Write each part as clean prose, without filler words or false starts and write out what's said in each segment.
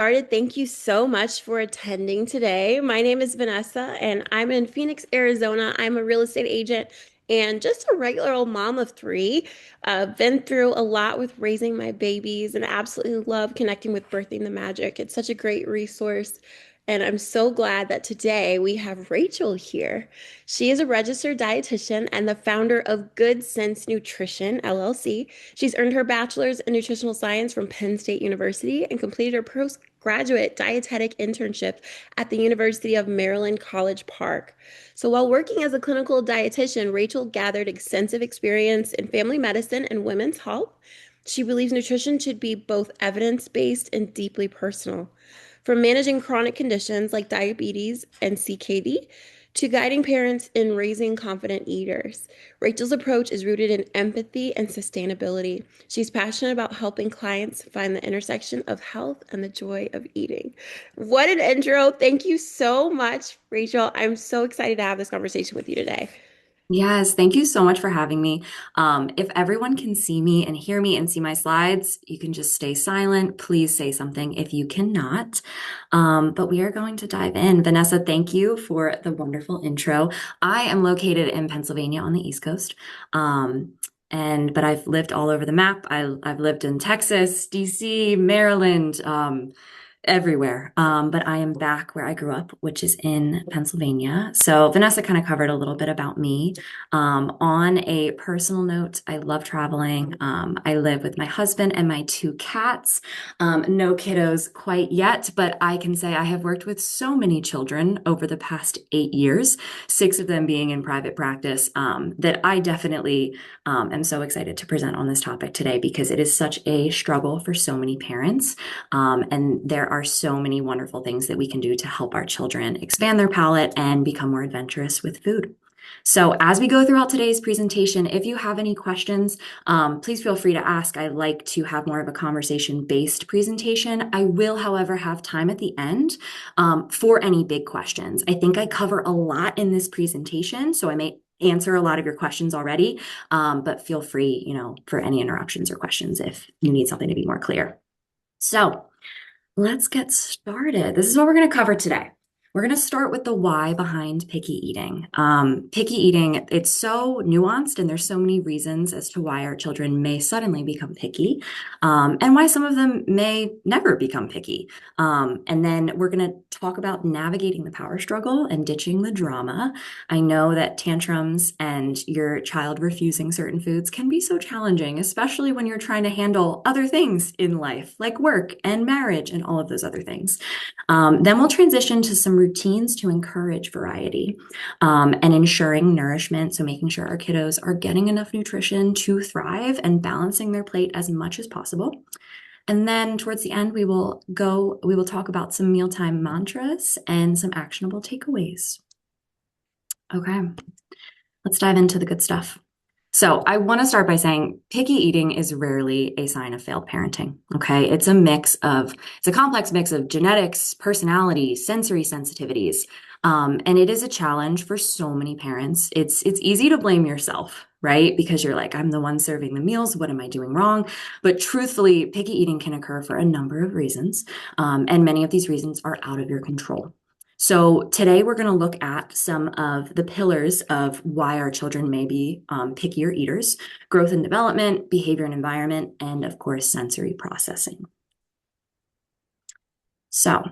Started. Thank you so much for attending today. My name is Vanessa, and I'm in Phoenix, Arizona. I'm a real estate agent and just a regular old mom of three. Been through a lot with raising my babies and absolutely love connecting with Birthing the Magic. It's such a great resource. And I'm so glad that today we have Rachel here. She is a registered dietitian and the founder of Good Sense Nutrition, LLC. She's earned her bachelor's in nutritional science from Penn State University and completed her postgraduate dietetic internship at the University of Maryland College Park. So while working as a clinical dietitian, Rachel gathered extensive experience in family medicine and women's health. She believes nutrition should be both evidence-based and deeply personal. From managing chronic conditions like diabetes and CKD to guiding parents in raising confident eaters. Rachel's approach is rooted in empathy and sustainability. She's passionate about helping clients find the intersection of health and the joy of eating. What an intro. Thank you so much, Rachel. I'm so excited to have this conversation with you today. Yes, thank you so much for having me. If everyone can see me and hear me and see my slides, you can just stay silent. Please say something if you cannot. But we are going to dive in. Vanessa, thank you for the wonderful intro. I am located in Pennsylvania on the East Coast. But I've lived all over the map. I've lived in Texas, DC, Maryland, everywhere. But I am back where I grew up, which is in Pennsylvania. So Vanessa kind of covered a little bit about me. On a personal note, I love traveling. I live with my husband and my two cats. No kiddos quite yet, but I can say I have worked with so many children over the past 8 years, six of them being in private practice, that I definitely am so excited to present on this topic today because it is such a struggle for so many parents. And there are so many wonderful things that we can do to help our children expand their palate and become more adventurous with food. So as we go throughout today's presentation, if you have any questions, please feel free to ask. I like to have more of a conversation-based presentation. I will, however, have time at the end for any big questions. I think I cover a lot in this presentation, so I may answer a lot of your questions already, but feel free, for any interruptions or questions if you need something to be more clear. So let's get started. This is what we're going to cover today. We're going to start with the why behind picky eating. Picky eating, it's so nuanced, and there's so many reasons as to why our children may suddenly become picky, and why some of them may never become picky. And then we're going to talk about navigating the power struggle and ditching the drama. I know that tantrums and your child refusing certain foods can be so challenging, especially when you're trying to handle other things in life, like work and marriage and all of those other things. Then we'll transition to some routines to encourage variety, and ensuring nourishment. So making sure our kiddos are getting enough nutrition to thrive and balancing their plate as much as possible. And then towards the end, we will talk about some mealtime mantras and some actionable takeaways. Okay, let's dive into the good stuff. So I want to start by saying picky eating is rarely a sign of failed parenting. Okay. It's a complex mix of genetics, personality, sensory sensitivities. And it is a challenge for so many parents. It's easy to blame yourself, right? Because you're like, I'm the one serving the meals. What am I doing wrong? But truthfully, picky eating can occur for a number of reasons. And many of these reasons are out of your control. So today we're going to look at some of the pillars of why our children may be pickier eaters: growth and development, behavior and environment, and of course, sensory processing. So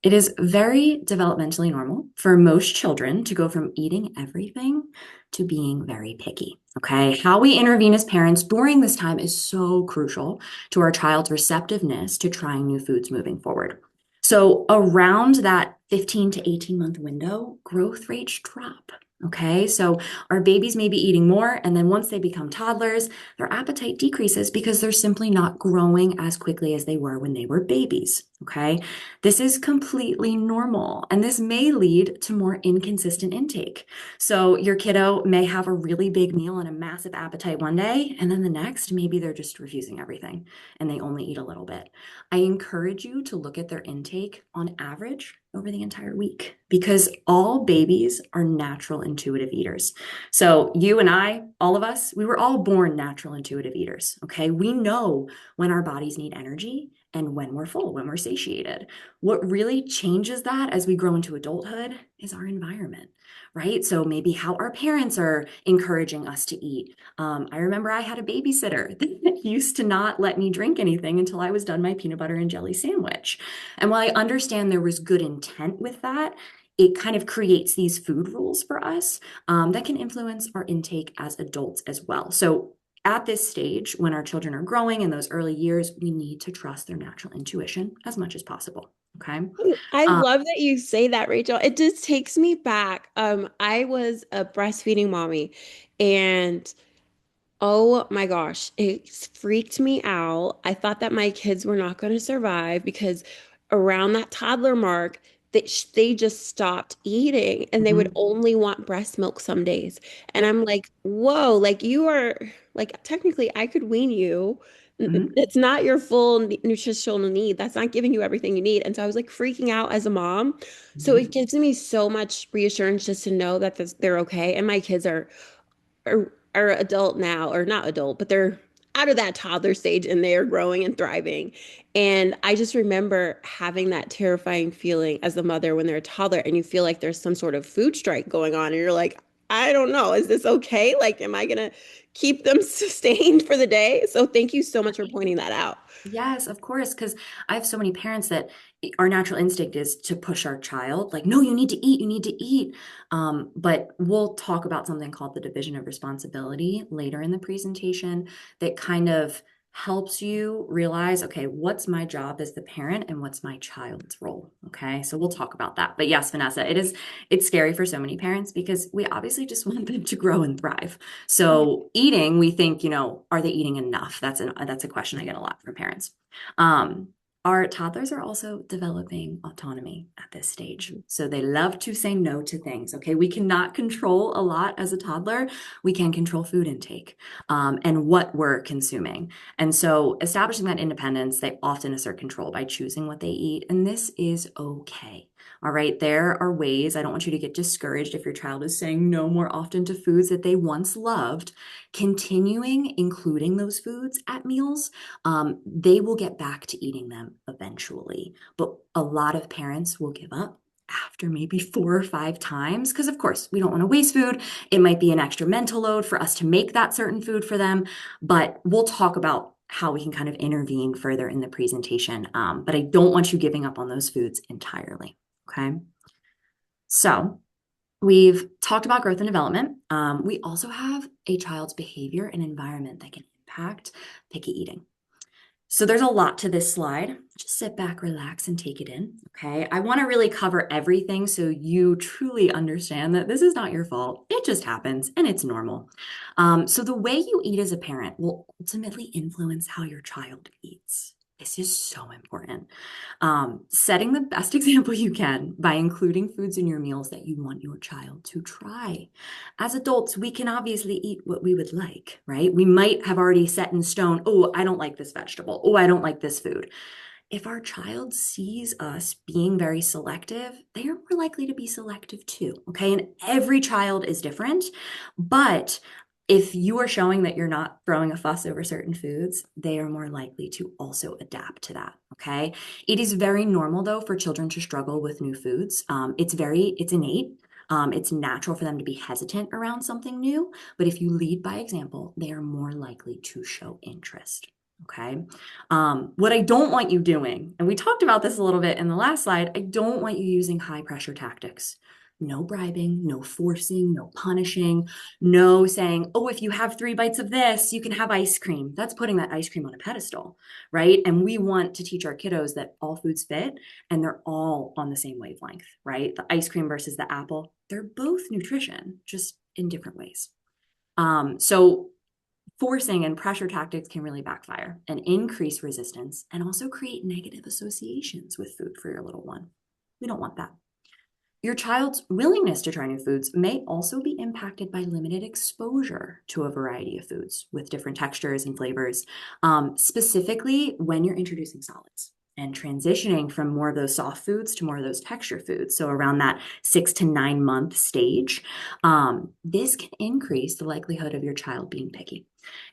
it is very developmentally normal for most children to go from eating everything to being very picky. Okay. How we intervene as parents during this time is so crucial to our child's receptiveness to trying new foods moving forward. So around that 15 to 18-month window, growth rates drop. Okay, so our babies may be eating more, and then once they become toddlers, their appetite decreases because they're simply not growing as quickly as they were when they were babies. Okay, this is completely normal, and this may lead to more inconsistent intake. So your kiddo may have a really big meal and a massive appetite one day, and then the next, maybe they're just refusing everything and they only eat a little bit. I encourage you to look at their intake on average over the entire week because all babies are natural intuitive eaters. So you and I, all of us, we were all born natural intuitive eaters. Okay. We know when our bodies need energy and when we're full, when we're satiated. What really changes that as we grow into adulthood is our environment, right? So maybe how our parents are encouraging us to eat. I remember I had a babysitter that used to not let me drink anything until I was done my peanut butter and jelly sandwich. And while I understand there was good intent with that, it kind of creates these food rules for us that can influence our intake as adults as well. So at this stage, when our children are growing in those early years, we need to trust their natural intuition as much as possible. Okay. I Um, love that you say that, Rachel. It just takes me back. I was a breastfeeding mommy, and oh my gosh, it freaked me out. I thought that my kids were not going to survive because around that toddler mark, they just stopped eating and they would mhm, only want breast milk some days. And yep. I'm like, whoa, like you are, like technically I could wean you. Mhm, It's not your full nutritional need. That's not giving you everything you need. And so I was like freaking out as a mom. So it mhm, gives me so much reassurance just to know that they're okay. And my kids are adult now, or not adult, but they're out of that toddler stage and they're growing and thriving. And I just remember having that terrifying feeling as a mother when they're a toddler and you feel like there's some sort of food strike going on and you're like, I don't know, is this okay? Like, am I gonna keep them sustained for the day? So thank you so much for pointing that out. yes, of course, because I have so many parents that our natural instinct is to push our child, like, no, you need to eat, you need to eat. But we'll talk about something called the division of responsibility later in the presentation that kind of helps you realize, okay, what's my job as the parent and what's my child's role? Okay, so we'll talk about that. But yes, Vanessa, it's scary for so many parents because we obviously just want them to grow and thrive. Yeah. So eating, we think, are they eating enough? That's a question I get a lot from parents. Um, our toddlers are also developing autonomy at this stage. So they love to say no to things. Okay. We cannot control a lot as a toddler. We can control food intake and what we're consuming. And so establishing that independence, they often assert control by choosing what they eat. And this is okay. All right, there are ways. I don't want you to get discouraged if your child is saying no more often to foods that they once loved. Continuing including those foods at meals, they will get back to eating them eventually. But a lot of parents will give up after maybe 4 or 5 times because, of course, we don't want to waste food. It might be an extra mental load for us to make that certain food for them. But we'll talk about how we can kind of intervene further in the presentation. But I don't want you giving up on those foods entirely. Okay. So we've talked about growth and development. We also have a child's behavior and environment that can impact picky eating. So there's a lot to this slide. Just sit back, relax, and take it in. Okay. I want to really cover everything so you truly understand that this is not your fault. It just happens and it's normal. So the way you eat as a parent will ultimately influence how your child eats. This is so important. Setting the best example you can by including foods in your meals that you want your child to try. As adults, we can obviously eat what we would like, right? We might have already set in stone, oh, I don't like this vegetable. Oh, I don't like this food. If our child sees us being very selective, they are more likely to be selective too. Okay. And every child is different. But if you are showing that you're not throwing a fuss over certain foods, they are more likely to also adapt to that. Okay. It is very normal, though, for children to struggle with new foods. It's innate. It's natural for them to be hesitant around something new. But if you lead by example, they are more likely to show interest. Okay. What I don't want you doing, and we talked about this a little bit in the last slide, I don't want you using high pressure tactics. No bribing, no forcing, no punishing, no saying, oh, if you have 3 bites of this, you can have ice cream. That's putting that ice cream on a pedestal, right? And we want to teach our kiddos that all foods fit and they're all on the same wavelength, right? The ice cream versus the apple, they're both nutrition, just in different ways. So forcing and pressure tactics can really backfire and increase resistance and also create negative associations with food for your little one. We don't want that. Your child's willingness to try new foods may also be impacted by limited exposure to a variety of foods with different textures and flavors, specifically when you're introducing solids and transitioning from more of those soft foods to more of those texture foods. So, around that 6 to 9 month stage, this can increase the likelihood of your child being picky.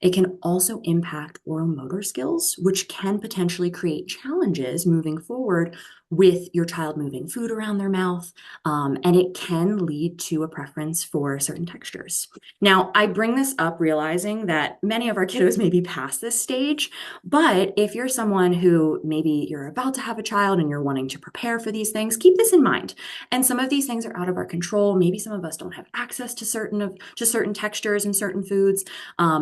It can also impact oral motor skills, which can potentially create challenges moving forward with your child moving food around their mouth. And it can lead to a preference for certain textures. Now, I bring this up realizing that many of our kiddos may be past this stage, but if you're someone who maybe you're about to have a child and you're wanting to prepare for these things, keep this in mind. And some of these things are out of our control. Maybe some of us don't have access to certain textures and certain foods.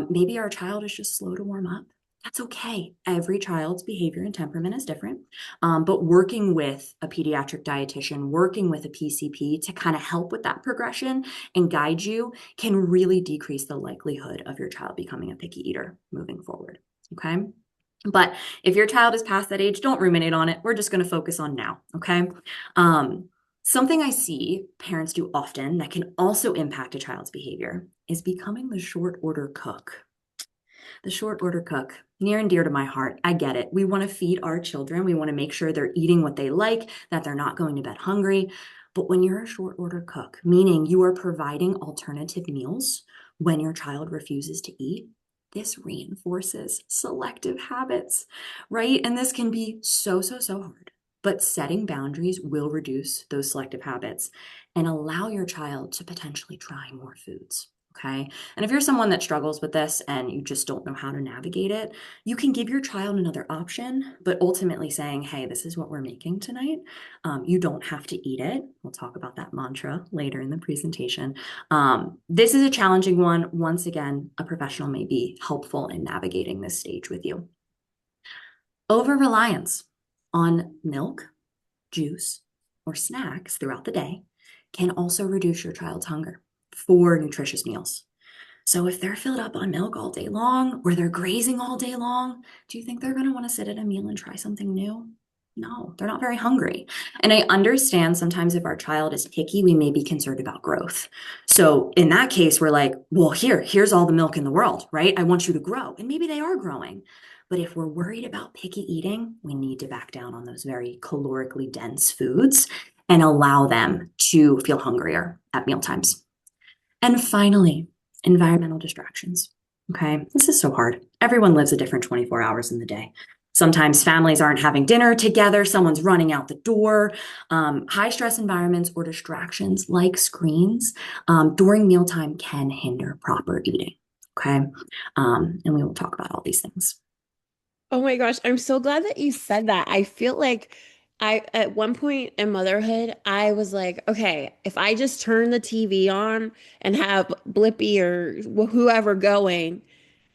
Maybe our child is just slow to warm up. That's okay. Every child's behavior and temperament is different. But working with a pediatric dietitian, working with a PCP to kind of help with that progression and guide you can really decrease the likelihood of your child becoming a picky eater moving forward. Okay. But if your child is past that age, don't ruminate on it. We're just going to focus on now. Okay. Something I see parents do often that can also impact a child's behavior is becoming the short order cook. The short order cook, near and dear to my heart. I get it. We want to feed our children. We want to make sure they're eating what they like, that they're not going to bed hungry. But when you're a short order cook, meaning you are providing alternative meals when your child refuses to eat, this reinforces selective habits, right? And this can be so hard. But setting boundaries will reduce those selective habits and allow your child to potentially try more foods. Okay. And if you're someone that struggles with this and you just don't know how to navigate it, you can give your child another option, but ultimately saying, hey, this is what we're making tonight. You don't have to eat it. We'll talk about that mantra later in the presentation. This is a challenging one. Once again, a professional may be helpful in navigating this stage with you. Over-reliance on milk, juice, or snacks throughout the day can also reduce your child's hunger for nutritious meals. So if they're filled up on milk all day long or they're grazing all day long, do you think they're going to want to sit at a meal and try something new? No, they're not very hungry. And I understand sometimes if our child is picky, we may be concerned about growth. So in that case, we're like, well, here's all the milk in the world, right? I want you to grow. And maybe they are growing. But if we're worried about picky eating, we need to back down on those very calorically dense foods and allow them to feel hungrier at meal times. And finally, environmental distractions. Okay, this is so hard. Everyone lives a different 24 hours in the day. Sometimes families aren't having dinner together, someone's running out the door. High stress environments or distractions like screens during mealtime can hinder proper eating. Okay, and we will talk about all these things. Oh my gosh, I'm so glad that you said that. I feel like at one point in motherhood, I was like, okay, if I just turn the TV on and have Blippy or whoever going,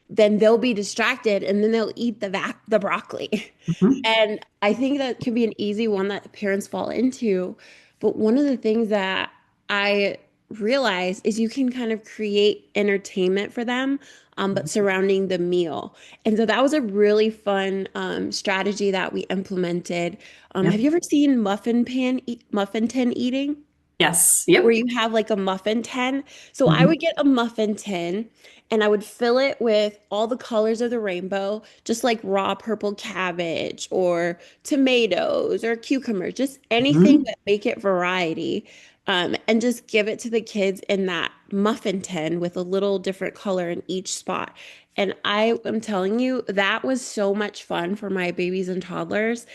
then they'll be distracted and then they'll eat the broccoli. Mhm. And I think that can be an easy one that parents fall into. But one of the things that I realize is you can kind of create entertainment for them, but surrounding the meal. And so that was a really fun strategy that we implemented. Have Yep. you ever seen muffin tin eating? Yes. Where Yep. you have like a muffin tin. So I Mhm. would get a muffin tin and I would fill it with all the colors of the rainbow, just like raw purple cabbage or tomatoes or cucumbers, just anything Mhm. that make it variety. And just give it to the kids in that muffin tin with a little different color in each spot. And I am telling you, that was so much fun for my babies and toddlers.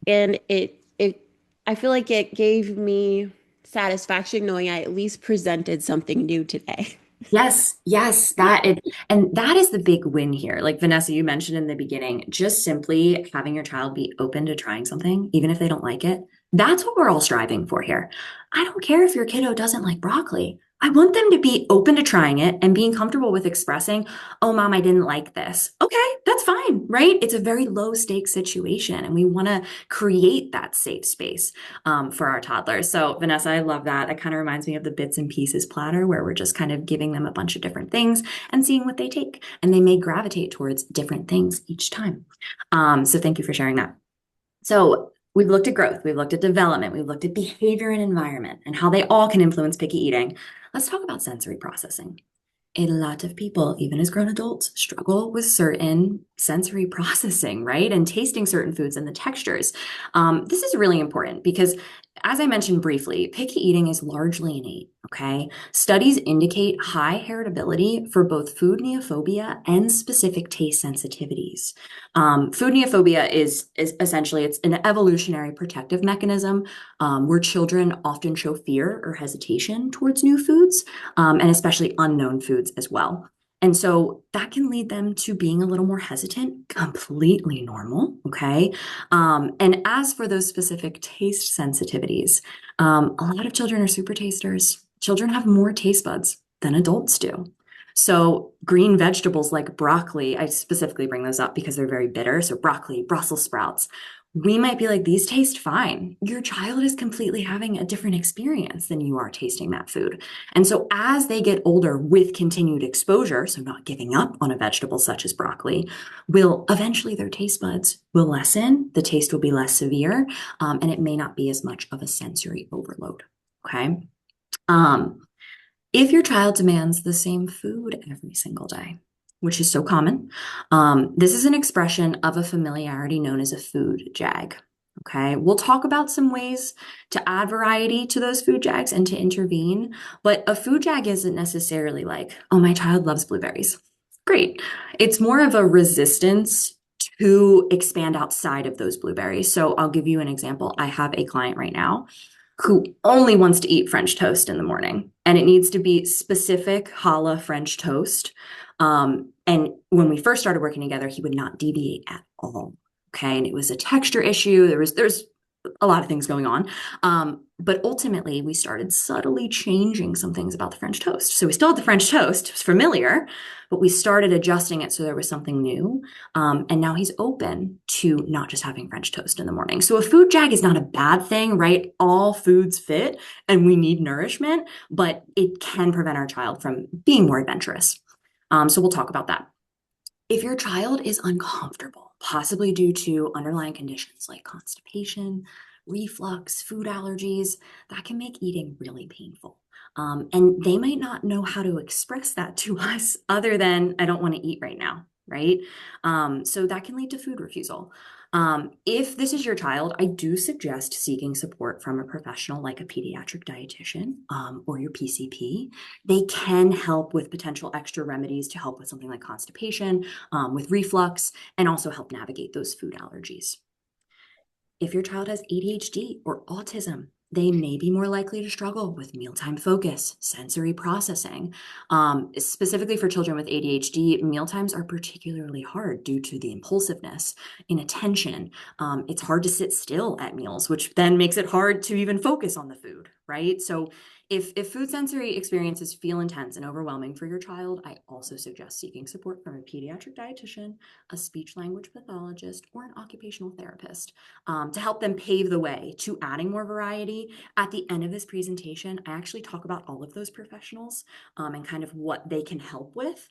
And I feel like it gave me satisfaction knowing I at least presented something new today. Yes, yes, and that is the big win here. Like Vanessa, you mentioned in the beginning, just simply having your child be open to trying something, even if they don't like it. That's what we're all striving for here. I don't care if your kiddo doesn't like broccoli. I want them to be open to trying it and being comfortable with expressing, oh, mom, I didn't like this. Okay, that's fine, right? It's a very low stakes situation, and we want to create that safe space for our toddlers. So, Vanessa, I love that. It kind of reminds me of the bits and pieces platter where we're just kind of giving them a bunch of different things and seeing what they take. And they may gravitate towards different things each time. So, thank you for sharing that. So, we've looked at growth, we've looked at development, we've looked at behavior and environment and how they all can influence picky eating. Let's talk about sensory processing. A lot of people, even as grown adults, struggle with certain sensory processing, right? And tasting certain foods and the textures. This is really important because as I mentioned briefly, picky eating is largely innate, okay? Studies indicate high heritability for both food neophobia and specific taste sensitivities. Food neophobia is essentially it's an evolutionary protective mechanism where children often show fear or hesitation towards new foods, and especially unknown foods as well. And so that can lead them to being a little more hesitant, completely normal, okay? And as for those specific taste sensitivities, a lot of children are super tasters. Children have more taste buds than adults do. So, green vegetables like broccoli, I specifically bring those up because they're very bitter. So, broccoli, Brussels sprouts, we might be like, these taste fine. Your child is completely having a different experience than you are tasting that food. And so, as they get older with continued exposure, so not giving up on a vegetable such as broccoli, will eventually their taste buds will lessen, the taste will be less severe, and it may not be as much of a sensory overload. Okay. Um, if your child demands the same food every single day, which is so common, this is an expression of a familiarity known as a food jag. Okay, we'll talk about some ways to add variety to those food jags and to intervene, but a food jag isn't necessarily like, oh, my child loves blueberries. Great. It's more of a resistance to expand outside of those blueberries. So I'll give you an example. I have a client right now who only wants to eat French toast in the morning, and it needs to be specific challah French toast. And when we first started working together, he would not deviate at all. Okay, and it was a texture issue. There's a lot of things going on. But ultimately, we started subtly changing some things about the French toast. So we still had the French toast, it was familiar, but we started adjusting it so there was something new. And now he's open to not just having French toast in the morning. So a food jag is not a bad thing, right? All foods fit and we need nourishment, but it can prevent our child from being more adventurous. So we'll talk about that. If your child is uncomfortable, possibly due to underlying conditions like constipation, reflux, food allergies, that can make eating really painful. And they might not know how to express that to us other than, I don't want to eat right now, right? So that can lead to food refusal. If this is your child, I do suggest seeking support from a professional like a pediatric dietitian or your PCP. They can help with potential extra remedies to help with something like constipation, with reflux, and also help navigate those food allergies. If your child has ADHD or autism, they may be more likely to struggle with mealtime focus, sensory processing. Specifically for children with ADHD, mealtimes are particularly hard due to the impulsiveness, inattention. It's hard to sit still at meals, which then makes it hard to even focus on the food, right? So if food sensory experiences feel intense and overwhelming for your child, I also suggest seeking support from a pediatric dietitian, a speech language pathologist, or an occupational therapist to help them pave the way to adding more variety. At the end of this presentation, I actually talk about all of those professionals and kind of what they can help with.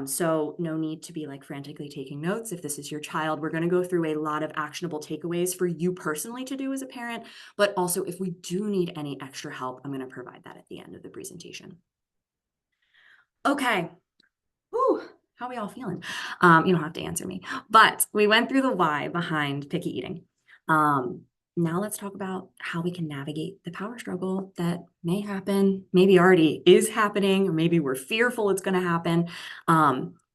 So no need to be like frantically taking notes. If this is your child, we're going to go through a lot of actionable takeaways for you personally to do as a parent, but also if we do need any extra help, I'm going to provide that at the end of the presentation. Okay. Whew. How are we all feeling? You don't have to answer me, but we went through the why behind picky eating. Now let's talk about how we can navigate the power struggle that may happen, maybe already is happening, or maybe we're fearful it's going to happen.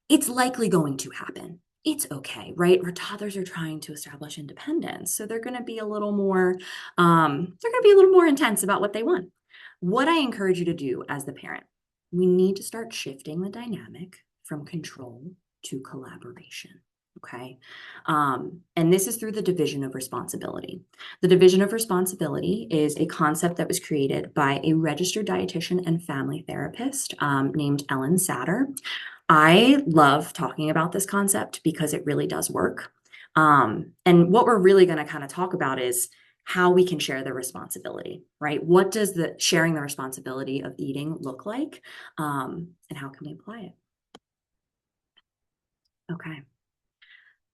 It's likely going to happen. It's okay, right? Our toddlers are trying to establish independence, so they're going to be a little more, intense about what they want. What I encourage you to do as the parent, we need to start shifting the dynamic from control to collaboration. Okay. And this is through the division of responsibility. The division of responsibility is a concept that was created by a registered dietitian and family therapist named Ellen Satter. I love talking about this concept because it really does work. And what we're really going to kind of talk about is how we can share the responsibility, right? What does the sharing the responsibility of eating look like? And how can we apply it? Okay.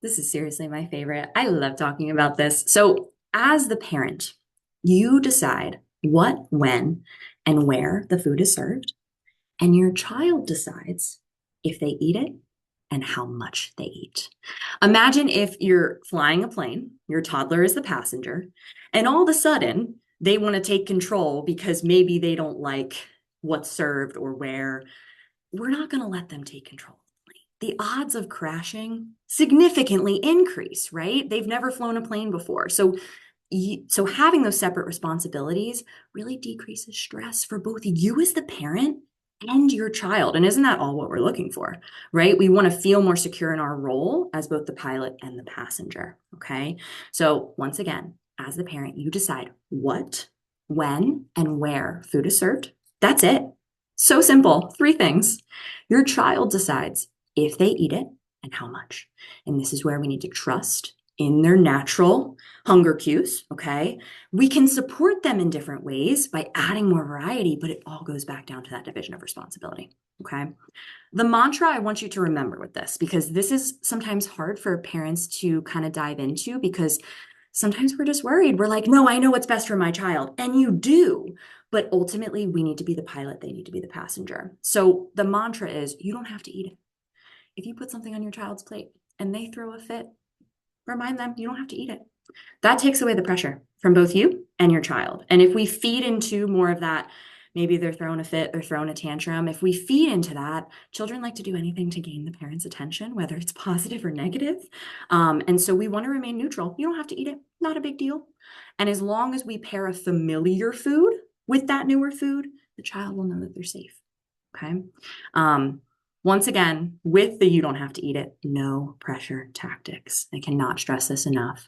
This is seriously my favorite. I love talking about this. So, as the parent, you decide what, when, and where the food is served, and your child decides if they eat it and how much they eat. Imagine if you're flying a plane, your toddler is the passenger, and all of a sudden, they want to take control because maybe they don't like what's served or where, we're not going to let them take control. The odds of crashing significantly increase, right? They've never flown a plane before. So having those separate responsibilities really decreases stress for both you as the parent and your child. And isn't that all what we're looking for, right? We want to feel more secure in our role as both the pilot and the passenger. Okay. So once again, as the parent, you decide what, when, and where food is served. That's it. So simple. Three things. Your child decides if they eat it and how much. And this is where we need to trust in their natural hunger cues, okay? We can support them in different ways by adding more variety, but it all goes back down to that division of responsibility, okay? The mantra I want you to remember with this, because this is sometimes hard for parents to kind of dive into because sometimes we're just worried. We're like, no, I know what's best for my child. And you do. But ultimately, we need to be the pilot, they need to be the passenger. So the mantra is you don't have to eat it. If you put something on your child's plate and they throw a fit, remind them you don't have to eat it. That takes away the pressure from both you and your child. And if we feed into more of that, maybe they're throwing a fit, they're throwing a tantrum. If we feed into that, children like to do anything to gain the parents' attention, whether it's positive or negative. And so we want to remain neutral. You don't have to eat it, not a big deal. And as long as we pair a familiar food with that newer food, the child will know that they're safe. Okay. Um, Once again, with the you don't have to eat it, no pressure tactics. I cannot stress this enough.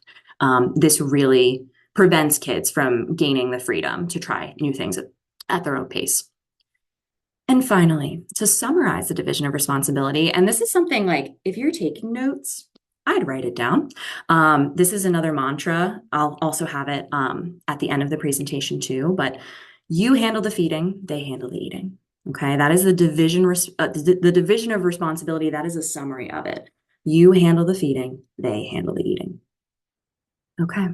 This really prevents kids from gaining the freedom to try new things at their own pace. And finally, to summarize the division of responsibility, and this is something like if you're taking notes, I'd write it down. This is another mantra. I'll also have it at the end of the presentation too, but you handle the feeding, they handle the eating. Okay, that is the division of responsibility. That is a summary of it. You handle the feeding, they handle the eating. Okay.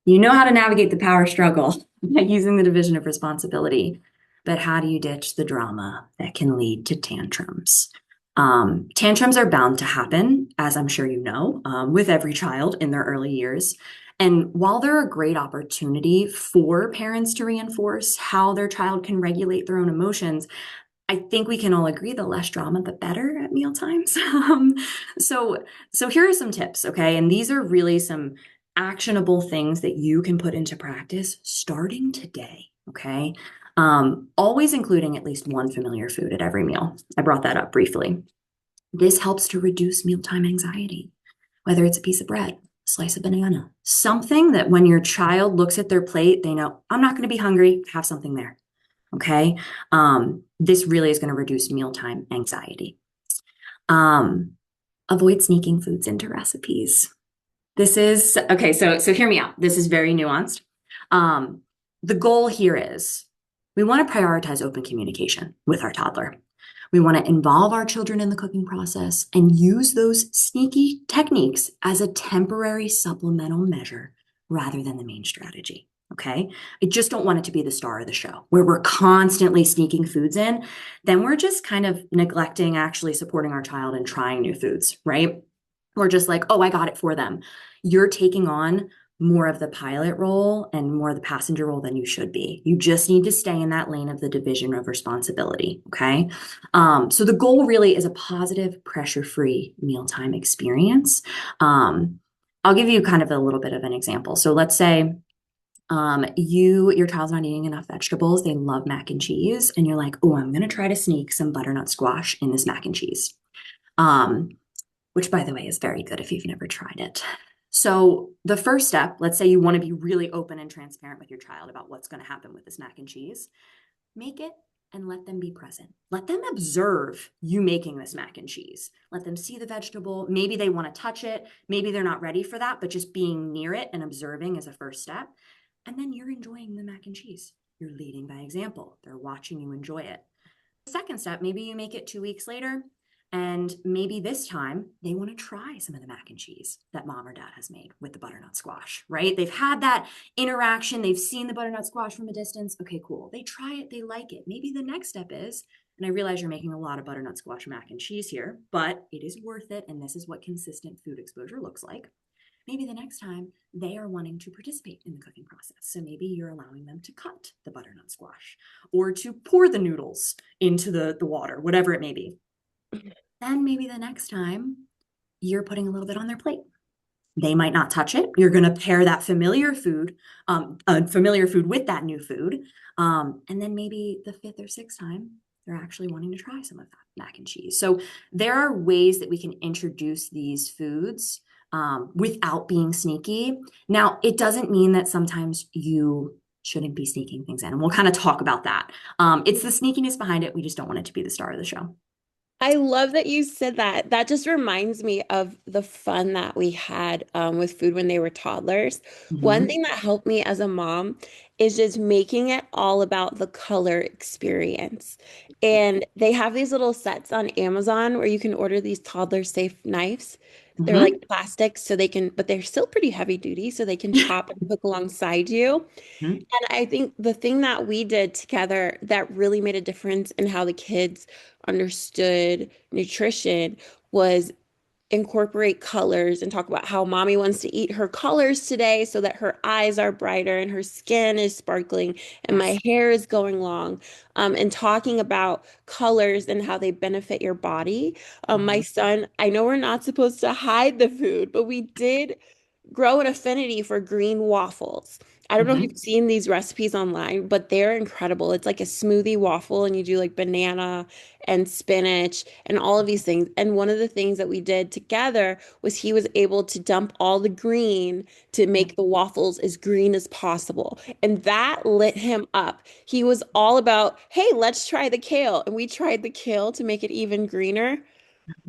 You know how to navigate the power struggle using the division of responsibility, but how do you ditch the drama that can lead to tantrums? Tantrums are bound to happen, as I'm sure you know, with every child in their early years. And while they're a great opportunity for parents to reinforce how their child can regulate their own emotions, I think we can all agree the less drama, the better at meal times. So, so here are some tips, okay? And these are really some actionable things that you can put into practice starting today, okay? Always including at least one familiar food at every meal. I brought that up briefly. This helps to reduce mealtime anxiety, whether it's a piece of bread, a slice of banana, something that when your child looks at their plate, they know, I'm not going to be hungry, have something there. Okay. This really is going to reduce mealtime anxiety. Um, Avoid sneaking foods into recipes. This is okay. So hear me out. This is very nuanced. Um, the goal here is we want to prioritize open communication with our toddler. We want to involve our children in the cooking process and use those sneaky techniques as a temporary supplemental measure rather than the main strategy. Okay. I just don't want it to be the star of the show where we're constantly sneaking foods in. Then we're just kind of neglecting actually supporting our child and trying new foods, right? We're just like, oh, I got it for them. You're taking on more of the pilot role and more of the passenger role than you should be. You just need to stay in that lane of the division of responsibility. Okay. So the goal really is a positive, pressure-free mealtime experience. I'll give you kind of a little bit of an example. So let's say your child's not eating enough vegetables. They love mac and cheese. And you're like, oh, I'm going to try to sneak some butternut squash in this mac and cheese. Um, which by the way is very good if you've never tried it. So the first step, let's say you want to be really open and transparent with your child about what's going to happen with this mac and cheese. Make it and let them be present. Let them observe you making this mac and cheese. Let them see the vegetable. Maybe they want to touch it. Maybe they're not ready for that, but just being near it and observing is a first step. And then you're enjoying the mac and cheese. You're leading by example. They're watching you enjoy it. Second step, maybe you make it 2 weeks later, and maybe this time they want to try some of the mac and cheese that mom or dad has made with the butternut squash, right? They've had that interaction. They've seen the butternut squash from a distance. Okay, cool. They try it. They like it. Maybe the next step is, and I realize you're making a lot of butternut squash mac and cheese here, but it is worth it. And this is what consistent food exposure looks like. Maybe the next time they are wanting to participate in the cooking process. So maybe you're allowing them to cut the butternut squash or to pour the noodles into the water, whatever it may be. Then maybe the next time you're putting a little bit on their plate. They might not touch it. You're going to pair that familiar food with that new food. And then maybe the fifth or sixth time, they're actually wanting to try some of that mac and cheese. So there are ways that we can introduce these foods without being sneaky. Now, it doesn't mean that sometimes you shouldn't be sneaking things in. And we'll kind of talk about that. It's the sneakiness behind it. We just don't want it to be the star of the show. I love that you said that. That just reminds me of the fun that we had with food when they were toddlers. One Mm-hmm. thing that helped me as a mom is just making it all about the color experience. And they have these little sets on Amazon where you can order these toddler safe knives. They're like Mm-hmm. plastic, so they can, but they're still pretty heavy duty, so they can chop and cook alongside you. Mm-hmm. And I think the thing that we did together that really made a difference in how the kids understood nutrition was incorporate colors and talk about how mommy wants to eat her colors today so that her eyes are brighter and her skin is sparkling and my Yes. hair is going long. And talking about colors and how they benefit your body. My Mm-hmm. son, I know we're not supposed to hide the food, but we did grow an affinity for green waffles. I don't know if Mm-hmm. you've seen these recipes online, but they're incredible. It's like a smoothie waffle, and you do like banana and spinach and all of these things. And one of the things that we did together was he was able to dump all the green to make the waffles as green as possible. And that lit him up. He was all about, hey, let's try the kale. And we tried the kale to make it even greener.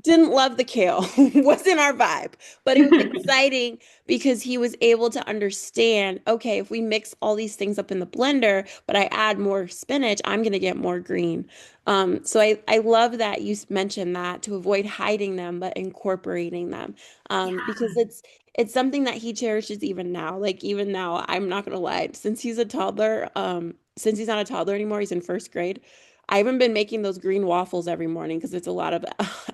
Didn't love the kale, wasn't our vibe, but it was exciting because he was able to understand, okay, if we mix all these things up in the blender, but I add more spinach, I'm going to get more green. So I love that you mentioned that to avoid hiding them, but incorporating them, because it's something that he cherishes even now. Like even now, I'm not going to lie, since he's a toddler, since he's not a toddler anymore, he's in first grade. I haven't been making those green waffles every morning because it's a lot of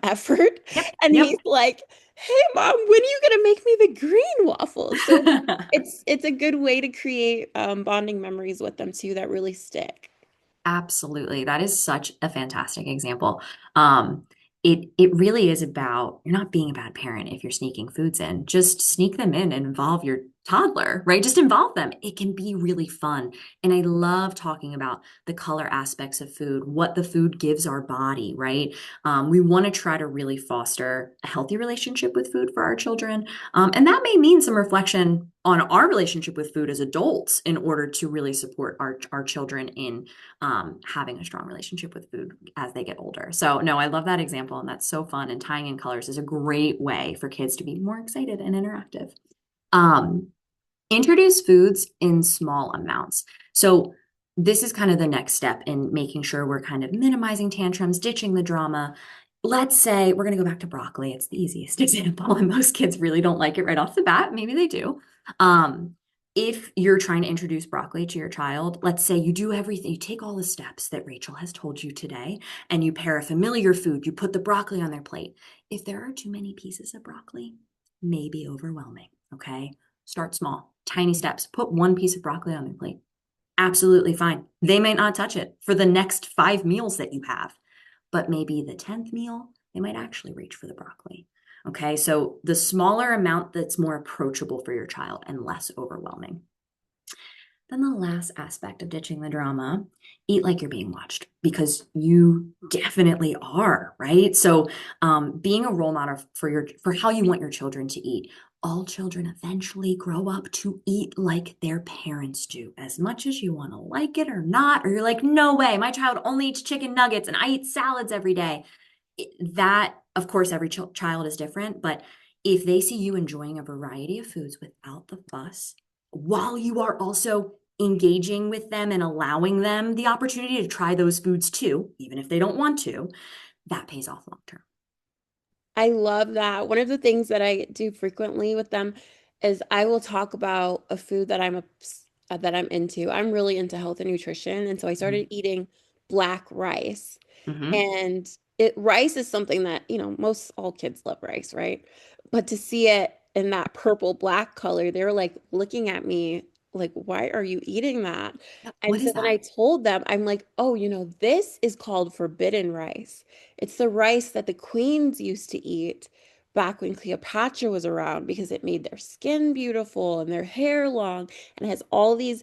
effort. Yep. And he's Yep. like, "Hey mom, when are you gonna make me the green waffles?" So it's a good way to create bonding memories with them too that really stick. Absolutely. That is such a fantastic example. Um, it really is about you're not being a bad parent if you're sneaking foods in. Just sneak them in and involve your toddler, right? Just involve them. It can be really fun. And I love talking about the color aspects of food, what the food gives our body, right? We want to try to really foster a healthy relationship with food for our children. And that may mean some reflection on our relationship with food as adults in order to really support our children in having a strong relationship with food as they get older. So, no, I love that example, and that's so fun. And tying in colors is a great way for kids to be more excited and interactive. Um, Introduce foods in small amounts. So, this is kind of the next step in making sure we're kind of minimizing tantrums, ditching the drama. Let's say we're going to go back to broccoli. It's the easiest example, and most kids really don't like it right off the bat. Maybe they do. Um, if you're trying to introduce broccoli to your child, let's say you do everything, you take all the steps that Rachel has told you today, and you pair a familiar food, you put the broccoli on their plate. If there are too many pieces of broccoli, maybe overwhelming, okay? Start small, tiny steps. Put one piece of broccoli on their plate. Absolutely fine. They may not touch it for the next 5 meals that you have, but maybe the 10th meal, they might actually reach for the broccoli. Okay, so the smaller amount that's more approachable for your child and less overwhelming. Then the last aspect of ditching the drama, eat like you're being watched because you definitely are, right? So, being a role model for how you want your children to eat. All children eventually grow up to eat like their parents do, as much as you want to like it or not, or you're like, no way, my child only eats chicken nuggets and I eat salads every day. That, of course, every child is different, but if they see you enjoying a variety of foods without the fuss, while you are also engaging with them and allowing them the opportunity to try those foods too, even if they don't want to, that pays off long term. I love that. One of the things that I do frequently with them is I will talk about a food that that I'm into. I'm really into health and nutrition, and so I started eating black rice. Mm-hmm. And rice is something that, most all kids love rice, right? But to see it in that purple black color, they were like looking at me like, why are you eating that? What And so is then I that? told them, I'm like, oh, this is called forbidden rice. It's the rice that the queens used to eat back when Cleopatra was around because it made their skin beautiful and their hair long and it has all these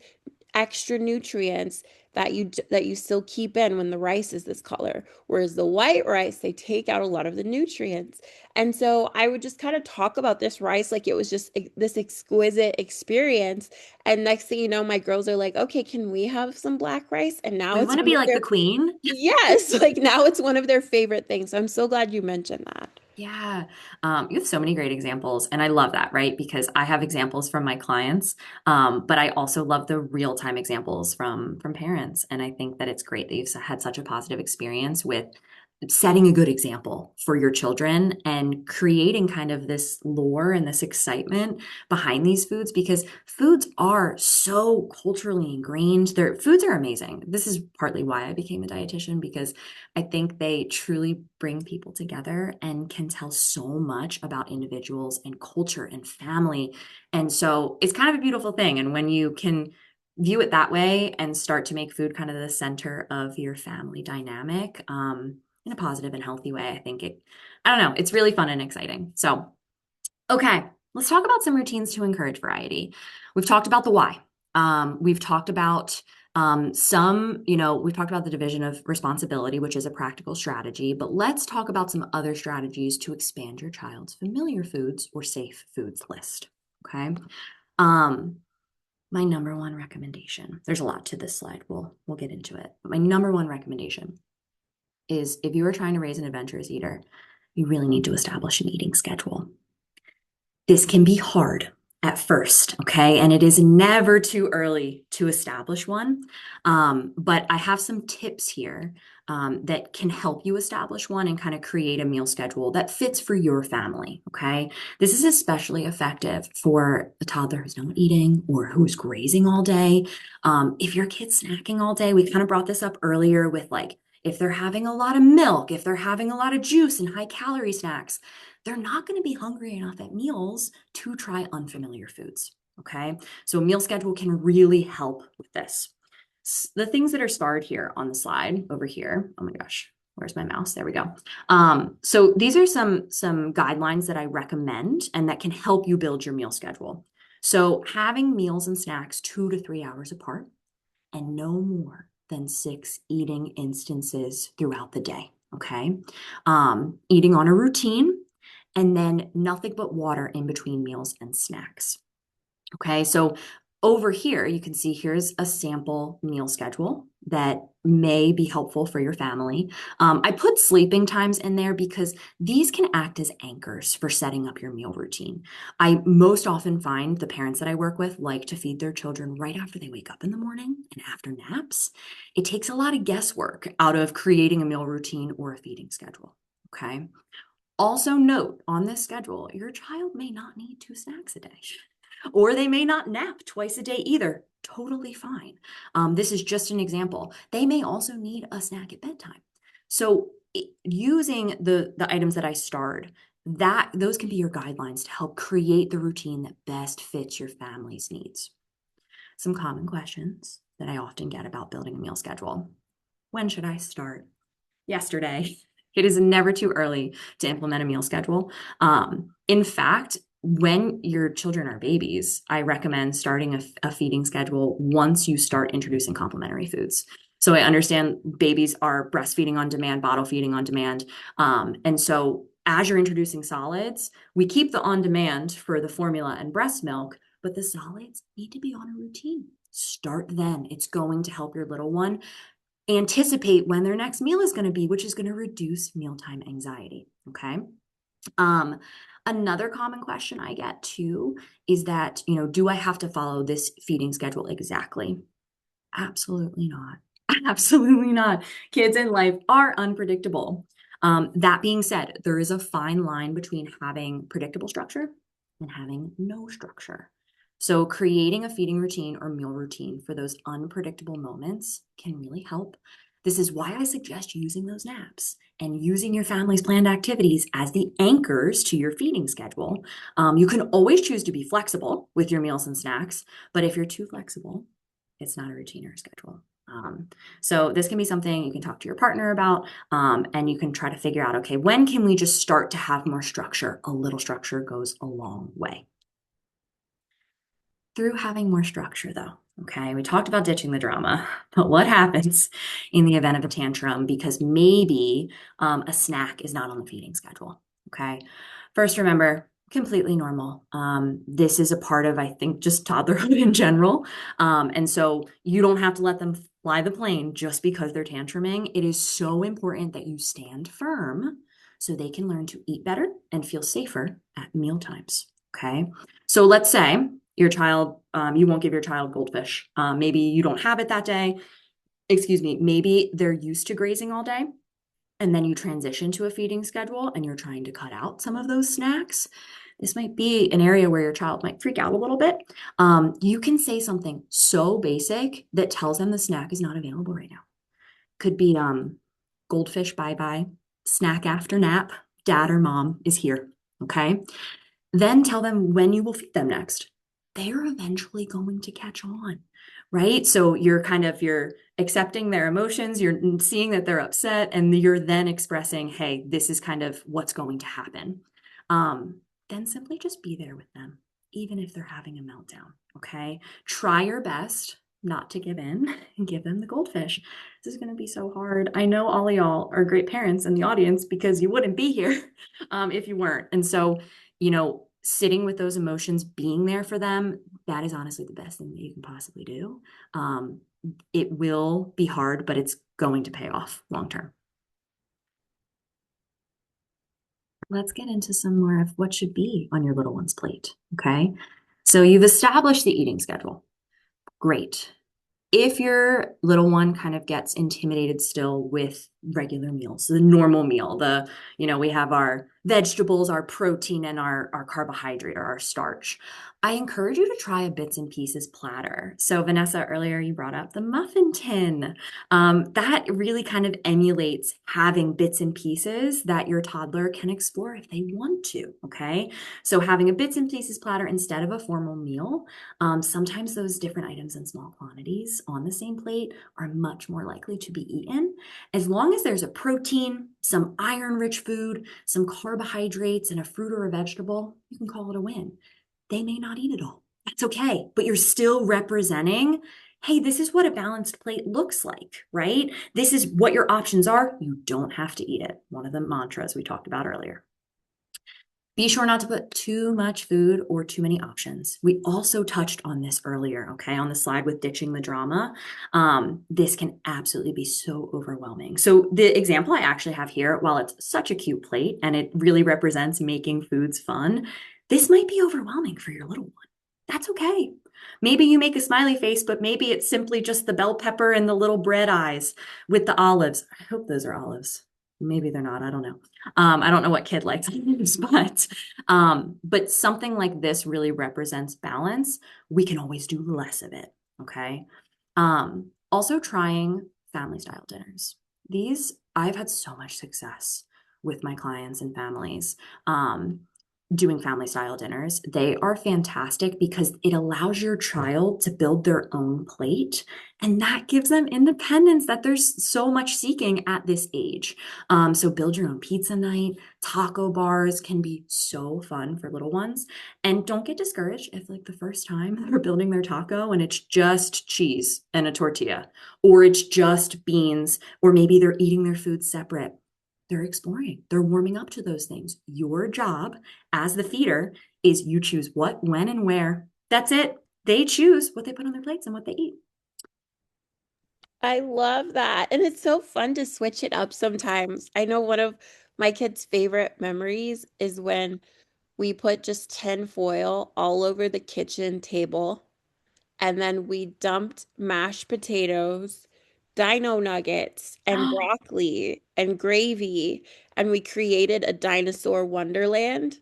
extra nutrients that you still keep in when the rice is this color. Whereas the white rice, they take out a lot of the nutrients. And so I would just kind of talk about this rice like it was just this exquisite experience. And next thing you know, my girls are like, "Okay, can we have some black rice?" And now We it's want to one be of like the their queen. yes, like now it's one of their favorite things. So I'm so glad you mentioned that. Yeah, you have so many great examples, and I love that, right? Because I have examples from my clients, but I also love the real-time examples from parents, and I think that it's great that you've had such a positive experience with setting a good example for your children and creating kind of this lore and this excitement behind these foods because foods are so culturally ingrained. Their foods are amazing. This is partly why I became a dietitian because I think they truly bring people together and can tell so much about individuals and culture and family. And so it's kind of a beautiful thing. And when you can view it that way and start to make food kind of the center of your family dynamic, in a positive and healthy way, I don't know, it's really fun and exciting. So, okay, let's talk about some routines to encourage variety. We've talked about the why. We've talked about we've talked about the division of responsibility, which is a practical strategy, but let's talk about some other strategies to expand your child's familiar foods or safe foods list. Okay. Um, my number one recommendation, there's a lot to this slide. We'll get into it. But my number one recommendation is if you are trying to raise an adventurous eater, you really need to establish an eating schedule. This can be hard at first, okay? And it is never too early to establish one. But I have some tips here that can help you establish one and kind of create a meal schedule that fits for your family, okay? This is especially effective for a toddler who's not eating or who's grazing all day. If your kid's snacking all day, we kind of brought this up earlier with like, if they're having a lot of milk, if they're having a lot of juice and high calorie snacks, they're not going to be hungry enough at meals to try unfamiliar foods. Okay. So a meal schedule can really help with this. The things that are starred here on the slide over here. Oh my gosh. Where's my mouse? There we go. So these are some guidelines that I recommend and that can help you build your meal schedule. So having meals and snacks 2 to 3 hours apart and no more than 6 eating instances throughout the day. Okay. Eating on a routine and then nothing but water in between meals and snacks. Okay, so over here, you can see here's a sample meal schedule that may be helpful for your family. I put sleeping times in there because these can act as anchors for setting up your meal routine. I most often find the parents that I work with like to feed their children right after they wake up in the morning and after naps. It takes a lot of guesswork out of creating a meal routine or a feeding schedule. Okay. Also, note on this schedule, your child may not need 2 snacks a day, or they may not nap twice a day either. Totally fine. This is just an example. They may also need a snack at bedtime. So, using the items that I starred, that those can be your guidelines to help create the routine that best fits your family's needs. Some common questions that I often get about building a meal schedule. When should I start? Yesterday. It is never too early to implement a meal schedule. In fact, when your children are babies, I recommend starting a feeding schedule once you start introducing complementary foods. So I understand babies are breastfeeding on demand, bottle feeding on demand. And so as you're introducing solids, we keep the on demand for the formula and breast milk, but the solids need to be on a routine. Start then. It's going to help your little one anticipate when their next meal is going to be, which is going to reduce mealtime anxiety. Okay. Um, Another common question I get too is that, do I have to follow this feeding schedule exactly? Absolutely not. Absolutely not. Kids in life are unpredictable. That being said, there is a fine line between having predictable structure and having no structure. So, creating a feeding routine or meal routine for those unpredictable moments can really help. This is why I suggest using those naps and using your family's planned activities as the anchors to your feeding schedule. You can always choose to be flexible with your meals and snacks, but if you're too flexible, it's not a routine or a schedule. So this can be something you can talk to your partner about, and you can try to figure out, okay, when can we just start to have more structure? A little structure goes a long way. Through having more structure, though. Okay, we talked about ditching the drama, but what happens in the event of a tantrum because maybe a snack is not on the feeding schedule? Okay, first, remember, completely normal. This is a part of, I think, just toddlerhood in general. And so you don't have to let them fly the plane just because they're tantruming. It is so important that you stand firm so they can learn to eat better and feel safer at meal times. Okay, so let's say your child, you won't give your child goldfish. Maybe you don't have it that day. Excuse me. Maybe they're used to grazing all day. And then you transition to a feeding schedule and you're trying to cut out some of those snacks. This might be an area where your child might freak out a little bit. You can say something so basic that tells them the snack is not available right now. Could be goldfish bye bye, snack after nap, dad or mom is here. Okay. Then tell them when you will feed them next. They're eventually going to catch on, right? So you're accepting their emotions, you're seeing that they're upset, and you're then expressing, hey, this is kind of what's going to happen. Then simply just be there with them, even if they're having a meltdown. Okay. Try your best not to give in and give them the goldfish. This is going to be so hard. I know all of y'all are great parents in the audience because you wouldn't be here if you weren't. And so sitting with those emotions, being there for them, that is honestly the best thing that you can possibly do. Um, it will be hard, but it's going to pay off long term. Let's get into some more of what should be on your little one's plate. Okay. So you've established the eating schedule. Great. If your little one kind of gets intimidated still with regular meals, the normal meal, we have our vegetables, our protein, and our carbohydrate or our starch. I encourage you to try a bits and pieces platter. So, Vanessa, earlier you brought up the muffin tin. That really kind of emulates having bits and pieces that your toddler can explore if they want to. Okay. So, having a bits and pieces platter instead of a formal meal, sometimes those different items in small quantities on the same plate are much more likely to be eaten. As long as there's a protein, some iron-rich food, some carbohydrates, and a fruit or a vegetable, you can call it a win. They may not eat it all. That's okay, but you're still representing, hey, this is what a balanced plate looks like, right? This is what your options are. You don't have to eat it. One of the mantras we talked about earlier. Be sure not to put too much food or too many options. We also touched on this earlier, okay, on the slide with ditching the drama. This can absolutely be so overwhelming. So the example I actually have here, while it's such a cute plate and it really represents making foods fun, this might be overwhelming for your little one. That's okay. Maybe you make a smiley face, but maybe it's simply just the bell pepper and the little bread eyes with the olives. I hope those are olives. Maybe they're not. I don't know. I don't know what kid likes olives, but something like this really represents balance. We can always do less of it. Okay. Also trying family style dinners. These I've had so much success with my clients and families. Doing family style dinners. They are fantastic because it allows your child to build their own plate. And that gives them independence that there's so much seeking at this age. So build your own pizza night. Taco bars can be so fun for little ones. And don't get discouraged if like the first time they're building their taco and it's just cheese and a tortilla, or it's just beans, or maybe they're eating their food separate. They're exploring, they're warming up to those things. Your job as the feeder is you choose what, when, and where. That's it. They choose what they put on their plates and what they eat. I love that. And it's so fun to switch it up sometimes. I know one of my kids' favorite memories is when we put just tin foil all over the kitchen table, and then we dumped mashed potatoes, dino nuggets, and broccoli and gravy, and we created a dinosaur wonderland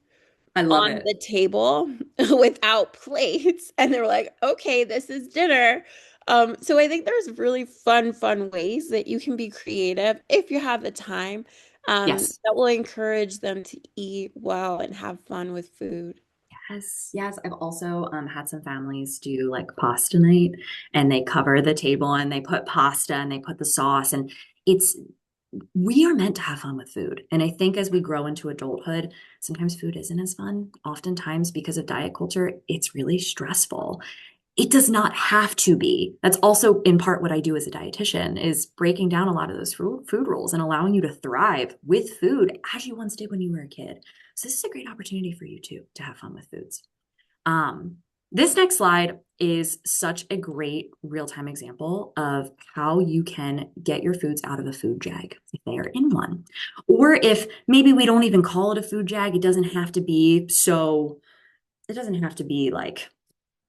I love on it. the table without plates. And they were like, okay, this is dinner. So I think there's really fun ways that you can be creative if you have the time, Yes. that will encourage them to eat well and have fun with food. Yes, yes. I've also had some families do like pasta night and they cover the table and they put pasta and they put the sauce and it's we are meant to have fun with food. And I think as we grow into adulthood, sometimes food isn't as fun. Oftentimes because of diet culture, it's really stressful. It does not have to be. That's also in part what I do as a dietitian is breaking down a lot of those food rules and allowing you to thrive with food as you once did when you were a kid. So this is a great opportunity for you too to have fun with foods. Um, this next slide is such a great real-time example of how you can get your foods out of a food jag if they are in one. Or if maybe we don't even call it a food jag, it doesn't have to be like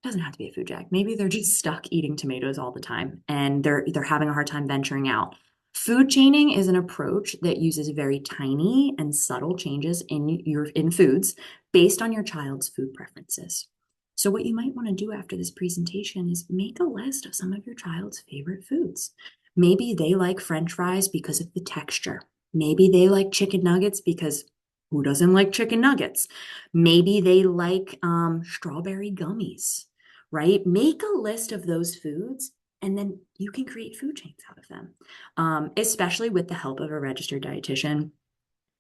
doesn't have to be a food jag. Maybe they're just stuck eating tomatoes all the time and they're having a hard time venturing out. Food chaining is an approach that uses very tiny and subtle changes in foods based on your child's food preferences. So what you might want to do after this presentation is make a list of some of your child's favorite foods. Maybe they like French fries because of the texture. Maybe they like chicken nuggets because who doesn't like chicken nuggets? Maybe they like strawberry gummies, right? Make a list of those foods and then you can create food chains out of them, especially with the help of a registered dietitian.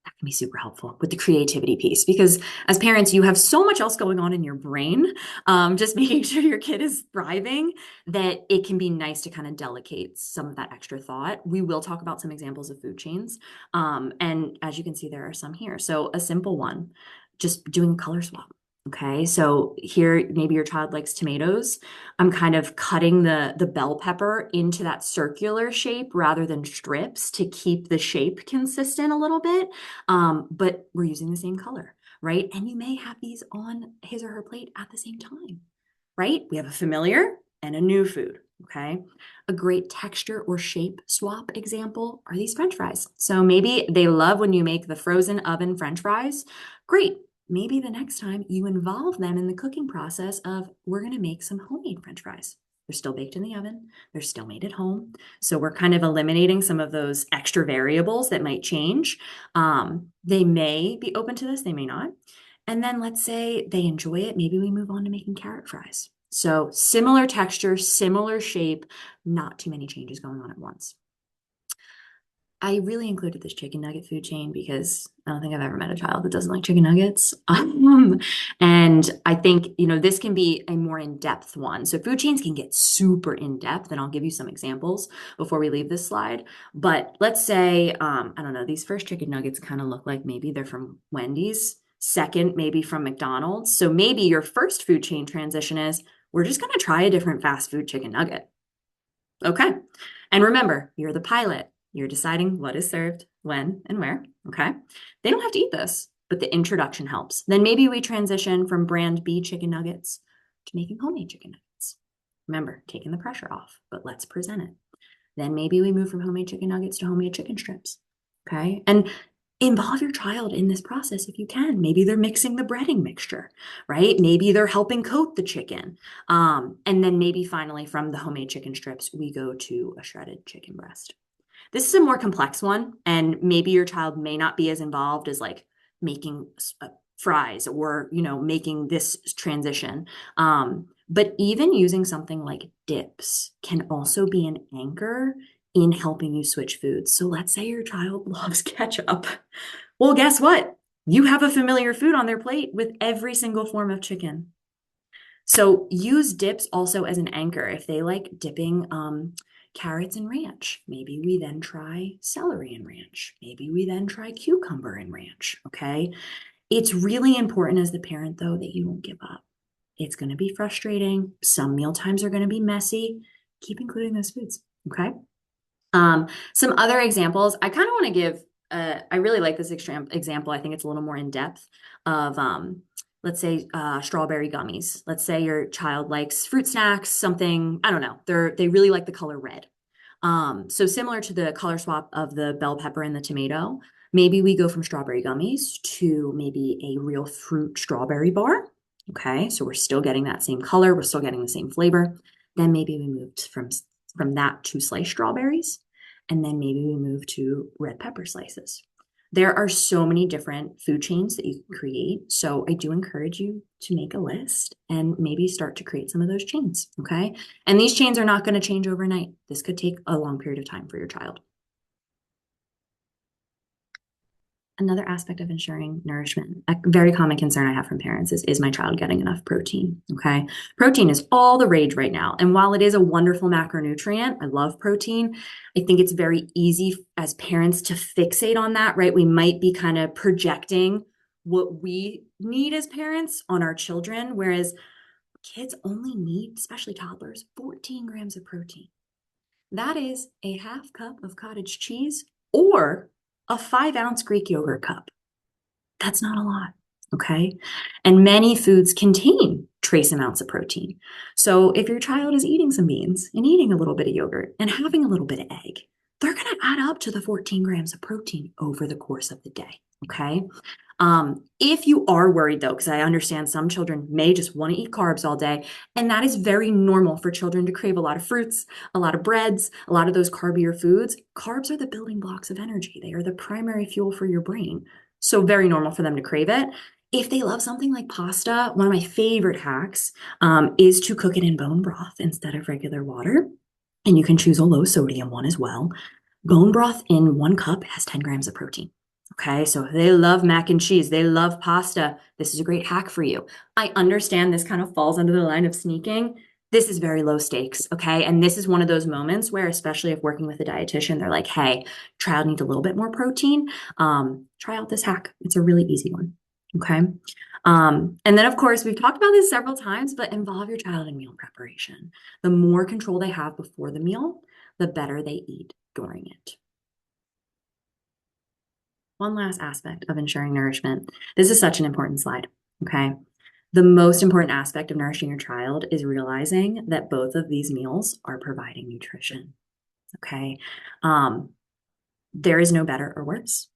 That can be super helpful with the creativity piece because as parents, you have so much else going on in your brain, just making sure your kid is thriving, that it can be nice to kind of delegate some of that extra thought. We will talk about some examples of food chains. And as you can see, there are some here. So a simple one, just doing a color swap. Okay, so here maybe your child likes tomatoes. I'm kind of cutting the bell pepper into that circular shape rather than strips to keep the shape consistent a little bit. But we're using the same color, right? And you may have these on his or her plate at the same time, right? We have a familiar and a new food, okay? A great texture or shape swap example are these French fries. So maybe they love when you make the frozen oven French fries. Great. Maybe the next time you involve them in the cooking process of we're going to make some homemade French fries. They're still baked in the oven. They're still made at home. So we're kind of eliminating some of those extra variables that might change. They may be open to this, they may not. And then let's say they enjoy it. Maybe we move on to making carrot fries. So similar texture, similar shape, not too many changes going on at once. I really included this chicken nugget food chain because I don't think I've ever met a child that doesn't like chicken nuggets. And I think, this can be a more in-depth one. So food chains can get super in-depth, and I'll give you some examples before we leave this slide. But let's say, I don't know, these first chicken nuggets kind of look like maybe they're from Wendy's. Second, maybe from McDonald's. So maybe your first food chain transition is we're just going to try a different fast food chicken nugget. Okay. And remember, you're the pilot. You're deciding what is served, when, and where. Okay. They don't have to eat this, but the introduction helps. Then maybe we transition from brand B chicken nuggets to making homemade chicken nuggets. Remember, taking the pressure off, but let's present it. Then maybe we move from homemade chicken nuggets to homemade chicken strips. Okay. And involve your child in this process if you can. Maybe they're mixing the breading mixture, right? Maybe they're helping coat the chicken. And then maybe finally from the homemade chicken strips, we go to a shredded chicken breast. This is a more complex one, and maybe your child may not be as involved as like making fries or, making this transition. But even using something like dips can also be an anchor in helping you switch foods. So let's say your child loves ketchup. Well, guess what? You have a familiar food on their plate with every single form of chicken. So use dips also as an anchor. If they like dipping carrots in ranch, maybe we then try celery in ranch. Maybe we then try cucumber in ranch. Okay. It's really important as the parent, though, that you don't give up. It's going to be frustrating. Some meal times are going to be messy. Keep including those foods. Okay. Some other examples, I kind of want to give, I really like this example. I think it's a little more in depth of, let's say, strawberry gummies. Let's say your child likes fruit snacks, something, I don't know, they really like the color red. So similar to the color swap of the bell pepper and the tomato, maybe we go from strawberry gummies to maybe a real fruit strawberry bar. Okay, so we're still getting that same color, we're still getting the same flavor. Then maybe we moved from that to sliced strawberries, and then maybe we move to red pepper slices. There are so many different food chains that you can create. So I do encourage you to make a list and maybe start to create some of those chains. Okay. And these chains are not going to change overnight. This could take a long period of time for your child. Another aspect of ensuring nourishment, a very common concern I have from parents is my child getting enough protein? Okay. Protein is all the rage right now. And while it is a wonderful macronutrient, I love protein. I think it's very easy as parents to fixate on that, right? We might be kind of projecting what we need as parents on our children, whereas kids only need, especially toddlers, 14 grams of protein. That is a half cup of cottage cheese or a 5 ounce Greek yogurt cup. That's not a lot. Okay. And many foods contain trace amounts of protein. So if your child is eating some beans and eating a little bit of yogurt and having a little bit of egg, they're going to add up to the 14 grams of protein over the course of the day. Okay. If you are worried though, because I understand some children may just want to eat carbs all day, and that is very normal for children to crave a lot of fruits, a lot of breads, a lot of those carbier foods. Carbs are the building blocks of energy. They are the primary fuel for your brain. So very normal for them to crave it. If they love something like pasta, one of my favorite hacks is to cook it in bone broth instead of regular water. And you can choose a low sodium one as well. Bone broth in 1 cup has 10 grams of protein. Okay, so if they love mac and cheese, they love pasta, this is a great hack for you. I understand this kind of falls under the line of sneaking. This is very low stakes, okay? And this is one of those moments where, especially if working with a dietitian, they're like, hey, child needs a little bit more protein. Try out this hack. It's a really easy one, okay? And then, of course, we've talked about this several times, but involve your child in meal preparation. The more control they have before the meal, the better they eat during it. One last aspect of ensuring nourishment. This is such an important slide, okay? The most important aspect of nourishing your child is realizing that both of these meals are providing nutrition, okay? There is no better or worse.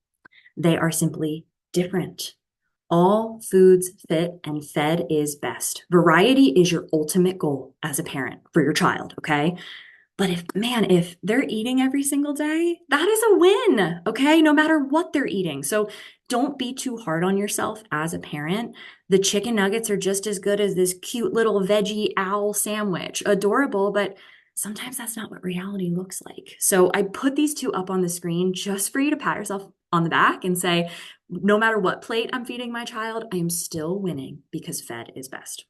They are simply different. All foods fit and fed is best. Variety is your ultimate goal as a parent for your child, okay? But if they're eating every single day, that is a win, okay? No matter what they're eating. So don't be too hard on yourself as a parent. The chicken nuggets are just as good as this cute little veggie owl sandwich. Adorable, but sometimes that's not what reality looks like. So I put these two up on the screen just for you to pat yourself on the back and say, no matter what plate I'm feeding my child, I am still winning because fed is best.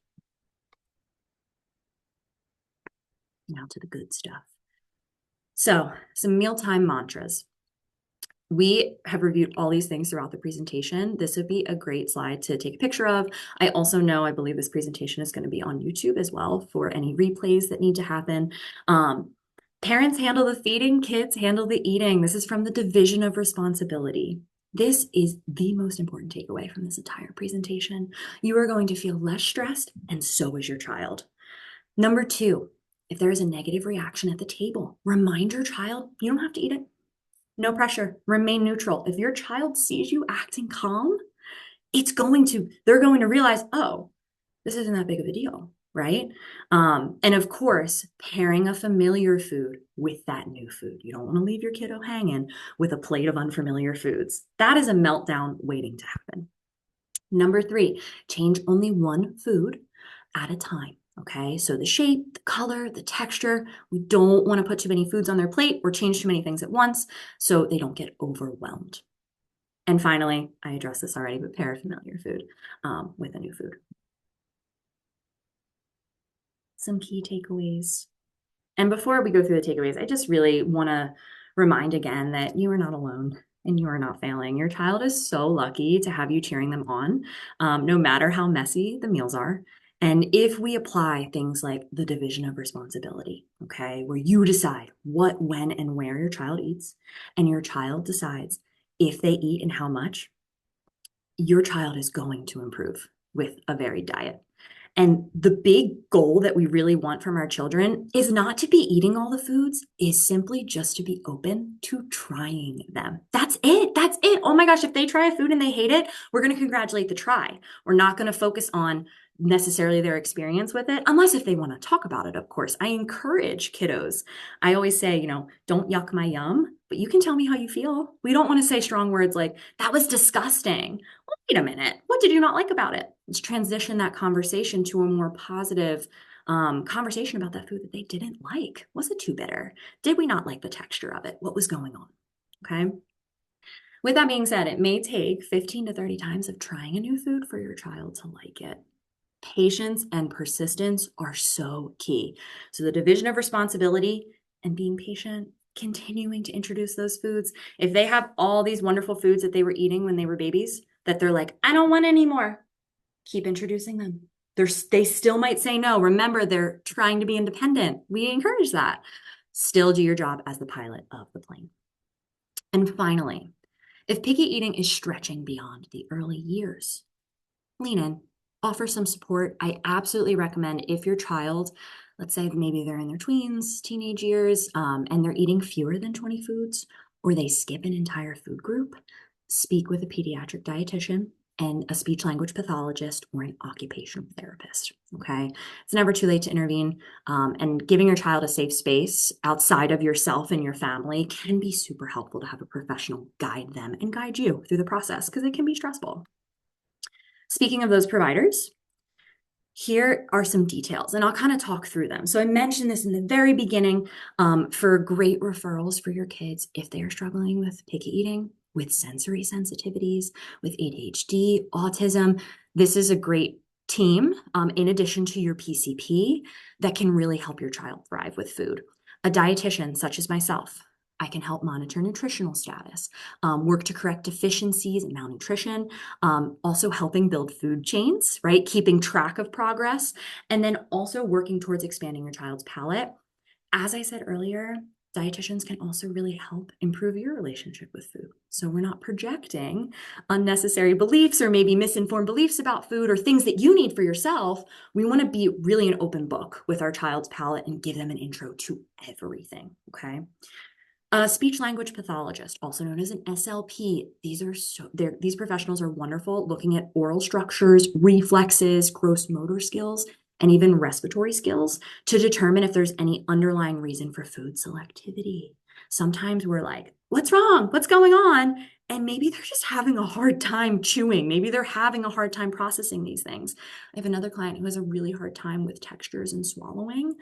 Now to the good stuff. So, some mealtime mantras. We have reviewed all these things throughout the presentation. This would be a great slide to take a picture of. I also know, I believe this presentation is going to be on YouTube as well for any replays that need to happen. Parents handle the feeding, kids handle the eating. This is from the division of responsibility. This is the most important takeaway from this entire presentation. You are going to feel less stressed, and so is your child. Number 2, if there is a negative reaction at the table, remind your child you don't have to eat it. No pressure. Remain neutral. If your child sees you acting calm, they're going to realize, oh, this isn't that big of a deal, right? And of course, pairing a familiar food with that new food. You don't want to leave your kiddo hanging with a plate of unfamiliar foods. That is a meltdown waiting to happen. Number 3, change only one food at a time. Okay, so the shape, the color, the texture, we don't want to put too many foods on their plate or change too many things at once so they don't get overwhelmed. And finally, I addressed this already, but pair a familiar food with a new food. Some key takeaways. And before we go through the takeaways, I just really want to remind again that you are not alone and you are not failing. Your child is so lucky to have you cheering them on, no matter how messy the meals are. And if we apply things like the division of responsibility, okay, where you decide what, when, and where your child eats, and your child decides if they eat and how much, your child is going to improve with a varied diet. And the big goal that we really want from our children is not to be eating all the foods, is simply just to be open to trying them. That's it. That's it. Oh my gosh, if they try a food and they hate it, we're going to congratulate the try. We're not going to focus on necessarily their experience with it, unless if they want to talk about it, of course. I encourage kiddos. I always say, don't yuck my yum, but you can tell me how you feel. We don't want to say strong words like, that was disgusting. Well, wait a minute. What did you not like about it? Let's transition that conversation to a more positive conversation about that food that they didn't like. Was it too bitter? Did we not like the texture of it? What was going on? Okay. With that being said, it may take 15 to 30 times of trying a new food for your child to like it. Patience and persistence are so key. So, the division of responsibility and being patient, continuing to introduce those foods. If they have all these wonderful foods that they were eating when they were babies, that they're like, I don't want any more, keep introducing them. They still might say no. Remember, they're trying to be independent. We encourage that. Still do your job as the pilot of the plane. And finally, if picky eating is stretching beyond the early years, lean in, offer some support. I absolutely recommend if your child, let's say maybe they're in their tweens, teenage years, and they're eating fewer than 20 foods, or they skip an entire food group, speak with a pediatric dietitian and a speech language pathologist or an occupational therapist. Okay. It's never too late to intervene. And giving your child a safe space outside of yourself and your family can be super helpful to have a professional guide them and guide you through the process because it can be stressful. Speaking of those providers, here are some details, and I'll kind of talk through them. So I mentioned this in the very beginning for great referrals for your kids if they are struggling with picky eating, with sensory sensitivities, with ADHD, autism. This is a great team in addition to your PCP that can really help your child thrive with food. A dietitian such as myself, I can help monitor nutritional status, work to correct deficiencies and malnutrition, also helping build food chains, right? Keeping track of progress, and then also working towards expanding your child's palate. As I said earlier, dietitians can also really help improve your relationship with food. So we're not projecting unnecessary beliefs or maybe misinformed beliefs about food or things that you need for yourself. We want to be really an open book with our child's palate and give them an intro to everything, okay? A speech language pathologist, also known as an SLP. These professionals are wonderful looking at oral structures, reflexes, gross motor skills, and even respiratory skills to determine if there's any underlying reason for food selectivity. Sometimes we're like, what's wrong? What's going on? And maybe they're just having a hard time chewing. Maybe they're having a hard time processing these things. I have another client who has a really hard time with textures and swallowing.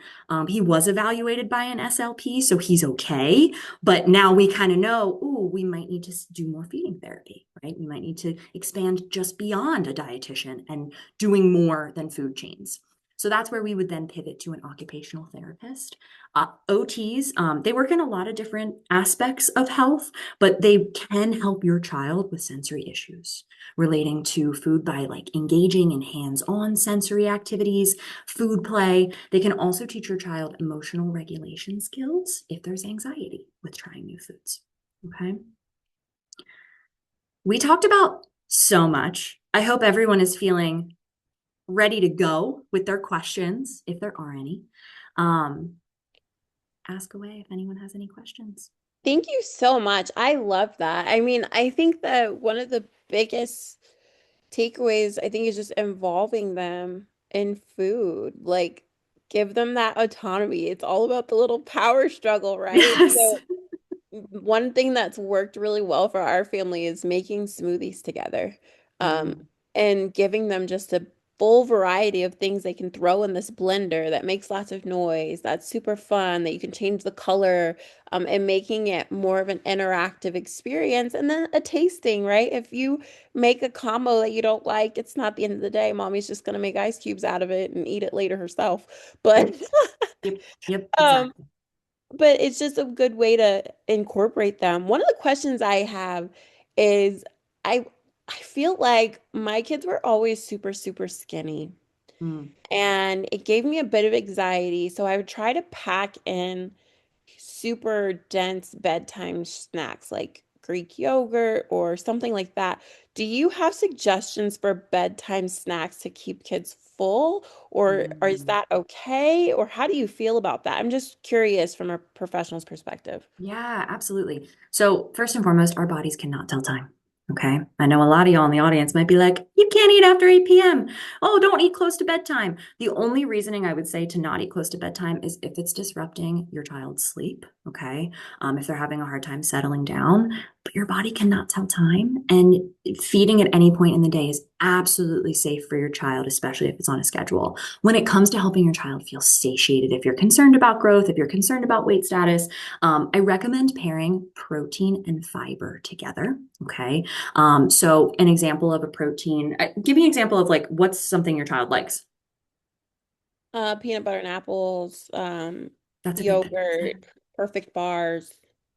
He was evaluated by an SLP, so he's okay. But now we kind of know, oh, we might need to do more feeding therapy, right? We might need to expand just beyond a dietitian and doing more than food chains. So that's where we would then pivot to an occupational therapist. OTs, they work in a lot of different aspects of health, but they can help your child with sensory issues relating to food by like engaging in hands-on sensory activities, food play. They can also teach your child emotional regulation skills if there's anxiety with trying new foods. Okay. We talked about so much. I hope everyone is feeling ready to go with their questions, if there are any. Um, Ask away if anyone has any questions. Thank you so much. I love that. I mean, I think that one of the biggest takeaways, I think, is just involving them in food. Like, give them that autonomy. It's all about the little power struggle, right? Yes. So one thing that's worked really well for our family is making smoothies together, um, Mm, and giving them just a full variety of things they can throw in this blender that makes lots of noise, that's super fun, that you can change the color, and making it more of an interactive experience. And then a tasting, right? If you make a combo that you don't like, it's not the end of the day. Mommy's just gonna make ice cubes out of it and eat it later herself. But yep. Yep. Yep. um, Exactly. but it's just a good way to incorporate them. One of the questions I have is I I feel like my kids were always super, super skinny, Mm, and it gave me a bit of anxiety. So I would try to pack in super dense bedtime snacks like Greek yogurt or something like that. Do you have suggestions for bedtime snacks to keep kids full, or is mm. that okay? Or how do you feel about that? I'm just curious from a professional's perspective. Yeah, absolutely. So, first and foremost, our bodies cannot tell time. Okay. I know a lot of y'all in the audience might be like, you can't eat after 8 p.m. Oh, don't eat close to bedtime. The only reasoning I would say to not eat close to bedtime is if it's disrupting your child's sleep. Okay. If they're having a hard time settling down, but your body cannot tell time. And feeding at any point in the day is absolutely safe for your child, especially if it's on a schedule. When it comes to helping your child feel satiated, if you're concerned about growth, if you're concerned about weight status, I recommend pairing protein and fiber together. Okay. So an example of a protein, give me an example of like what's something your child likes. Peanut butter and apples, That's a good yogurt, bet. perfect bars.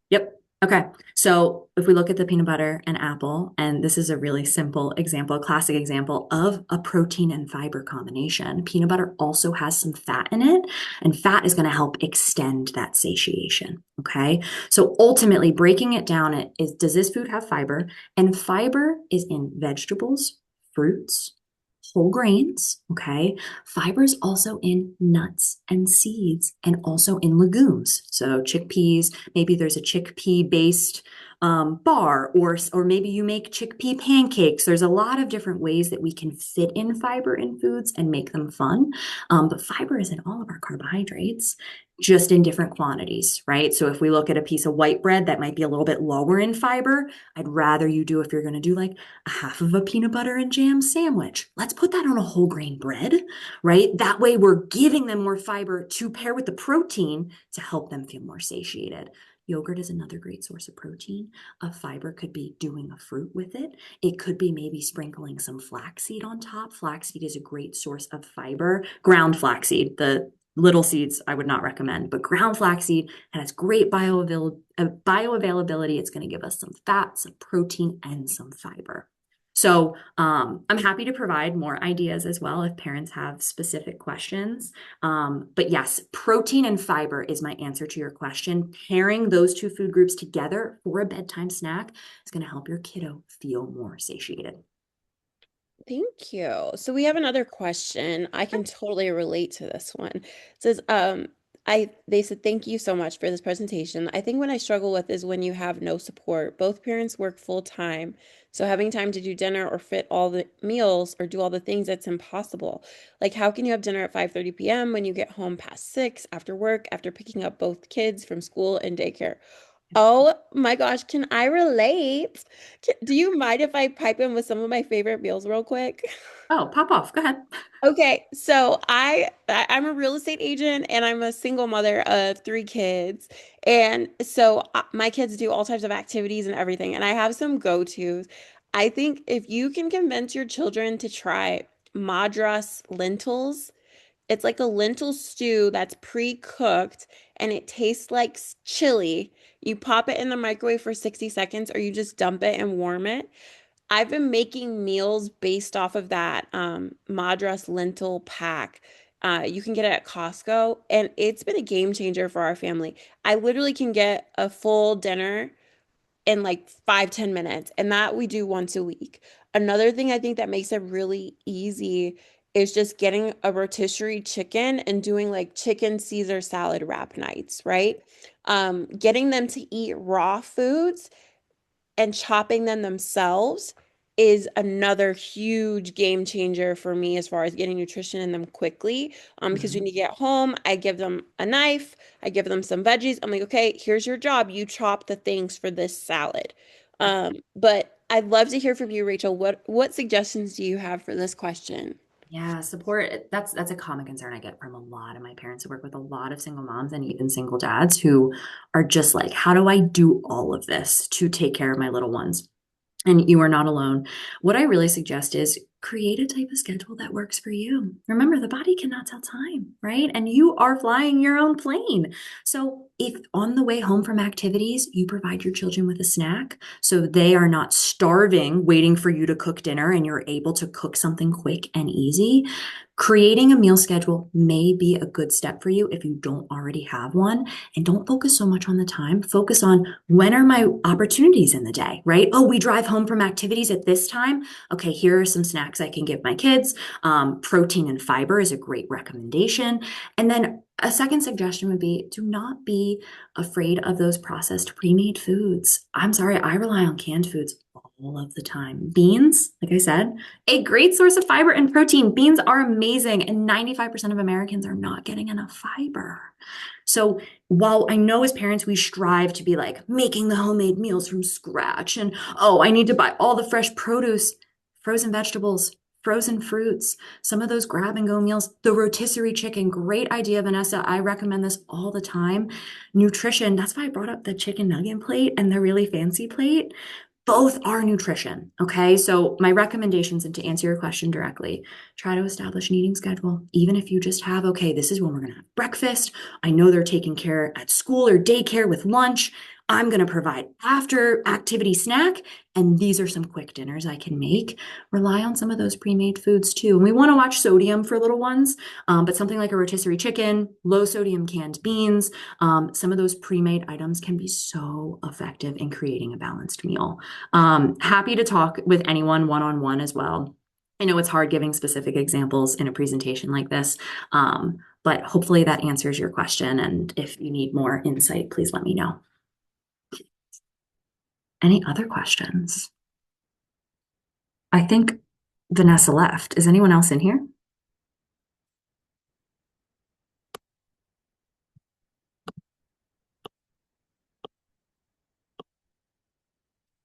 Yep. Okay. So if we look at the peanut butter and apple, and this is a really simple example, a classic example of a protein and fiber combination, peanut butter also has some fat in it, and fat is going to help extend that satiation. Okay. So ultimately, breaking it down, it is does this food have fiber? And fiber is in vegetables, fruits, whole grains, okay? Fiber is also in nuts and seeds and also in legumes. So chickpeas, maybe there's a chickpea based bar, or maybe you make chickpea pancakes. There's a lot of different ways that we can fit in fiber in foods and make them fun. But fiber is in all of our carbohydrates, just in different quantities, right? So if we look at a piece of white bread that might be a little bit lower in fiber, I'd rather you do if you're going to do like a half of a peanut butter and jam sandwich. Let's put that on a whole grain bread, right? That way we're giving them more fiber to pair with the protein to help them feel more satiated. Yogurt is another great source of protein. A fiber could be doing a fruit with it. It could be maybe sprinkling some flaxseed on top. Flaxseed is a great source of fiber. Ground flaxseed, the little seeds I would not recommend, but ground flaxseed has great bioavailability. It's going to give us some fat, some protein, and some fiber. So I'm happy to provide more ideas as well if parents have specific questions. But yes, protein and fiber is my answer to your question. Pairing those two food groups together for a bedtime snack is going to help your kiddo feel more satiated. Thank you. So we have another question. I can totally relate to this one. It says, they said, thank you so much for this presentation. I think what I struggle with is when you have no support. Both parents work full time, so having time to do dinner or fit all the meals or do all the things, that's impossible. Like, how can you have dinner at 5:30 p.m. when you get home past 6 after work, after picking up both kids from school and daycare? Oh my gosh, can I relate? Do you mind if I pipe in with some of my favorite meals real quick? Oh, pop off. Go ahead. Okay, so I'm a real estate agent and I'm a single mother of three kids. And so my kids do all types of activities and everything. And I have some go-tos. I think if you can convince your children to try Madras lentils, it's like a lentil stew that's pre-cooked and it tastes like chili. You pop it in the microwave for 60 seconds or you just dump it and warm it. I've been making meals based off of that Madras lentil pack. You can get it at Costco, and it's been a game changer for our family. I literally can get a full dinner in like 5, 10 minutes, and that we do once a week. Another thing I think that makes it really easy is just getting a rotisserie chicken and doing like chicken Caesar salad wrap nights, right? Getting them to eat raw foods and chopping them themselves is another huge game changer for me as far as getting nutrition in them quickly. Because when Mhm. you get home, I give them a knife, I give them some veggies. I'm like, okay, here's your job. You chop the things for this salad. But I'd love to hear from you, Rachel. What suggestions do you have for this question? Yeah, support. That's a common concern I get from a lot of my parents who work with a lot of single moms and even single dads who are just like, how do I do all of this to take care of my little ones? And you are not alone. What I really suggest is create a type of schedule that works for you. Remember, the body cannot tell time, right? And you are flying your own plane. So, if on the way home from activities, you provide your children with a snack so they are not starving, waiting for you to cook dinner and you're able to cook something quick and easy, creating a meal schedule may be a good step for you if you don't already have one. And don't focus so much on the time. Focus on when are my opportunities in the day, right? Oh, we drive home from activities at this time. Okay, here are some snacks I can give my kids. Protein and fiber is a great recommendation. And then a second suggestion would be do not be afraid of those processed pre-made foods. I'm sorry, I rely on canned foods all of the time. Beans, like I said, a great source of fiber and protein. Beans are amazing, and 95% of Americans are not getting enough fiber. So while I know as parents, we strive to be like making the homemade meals from scratch and, oh, I need to buy all the fresh produce, frozen vegetables, frozen fruits, some of those grab and go meals, the rotisserie chicken, great idea, Vanessa. I recommend this all the time. Nutrition, that's why I brought up the chicken nugget plate and the really fancy plate. Both are nutrition. Okay. So, my recommendations, and to answer your question directly, try to establish an eating schedule. Even if you just have, okay, this is when we're going to have breakfast. I know they're taking care at school or daycare with lunch. I'm going to provide after activity snack. And these are some quick dinners I can make. Rely on some of those pre-made foods too. And we want to watch sodium for little ones, but something like a rotisserie chicken, low sodium canned beans, some of those pre-made items can be so effective in creating a balanced meal. Happy to talk with anyone one-on-one as well. I know it's hard giving specific examples in a presentation like this, but hopefully that answers your question. And if you need more insight, please let me know. Any other questions? I think Vanessa left. Is anyone else in here?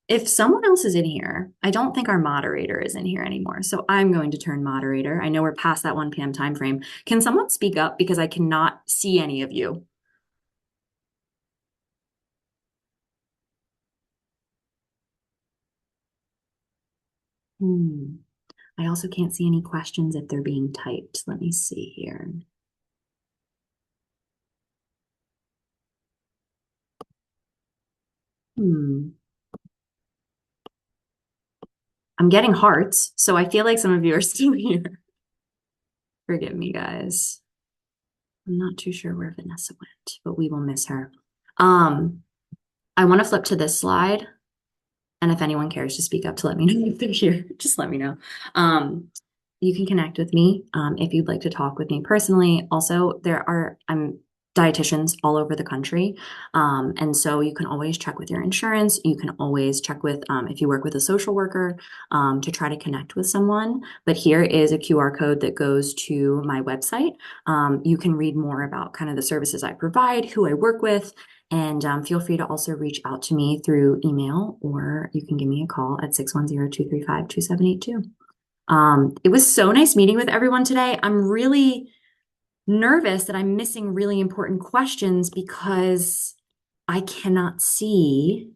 If someone else is in here, I don't think our moderator is in here anymore. So I'm going to turn moderator. I know we're past that 1 p.m. time frame. Can someone speak up because I cannot see any of you? Hmm. I also can't see any questions if they're being typed. Let me see here. Hmm. I'm getting hearts, so I feel like some of you are still here. Forgive me, guys. I'm not too sure where Vanessa went, but we will miss her. Um, I want to flip to this slide. And if anyone cares to speak up to let me know if they're here, just let me know. You can connect with me if you'd like to talk with me personally. Also, I'm dietitians all over the country. And so you can always check with your insurance. You can always check with, if you work with a social worker, to try to connect with someone. But here is a QR code that goes to my website. You can read more about kind of the services I provide, who I work with, and feel free to also reach out to me through email, or you can give me a call at 610-235-2782. It was so nice meeting with everyone today. I'm really nervous that I'm missing really important questions because I cannot see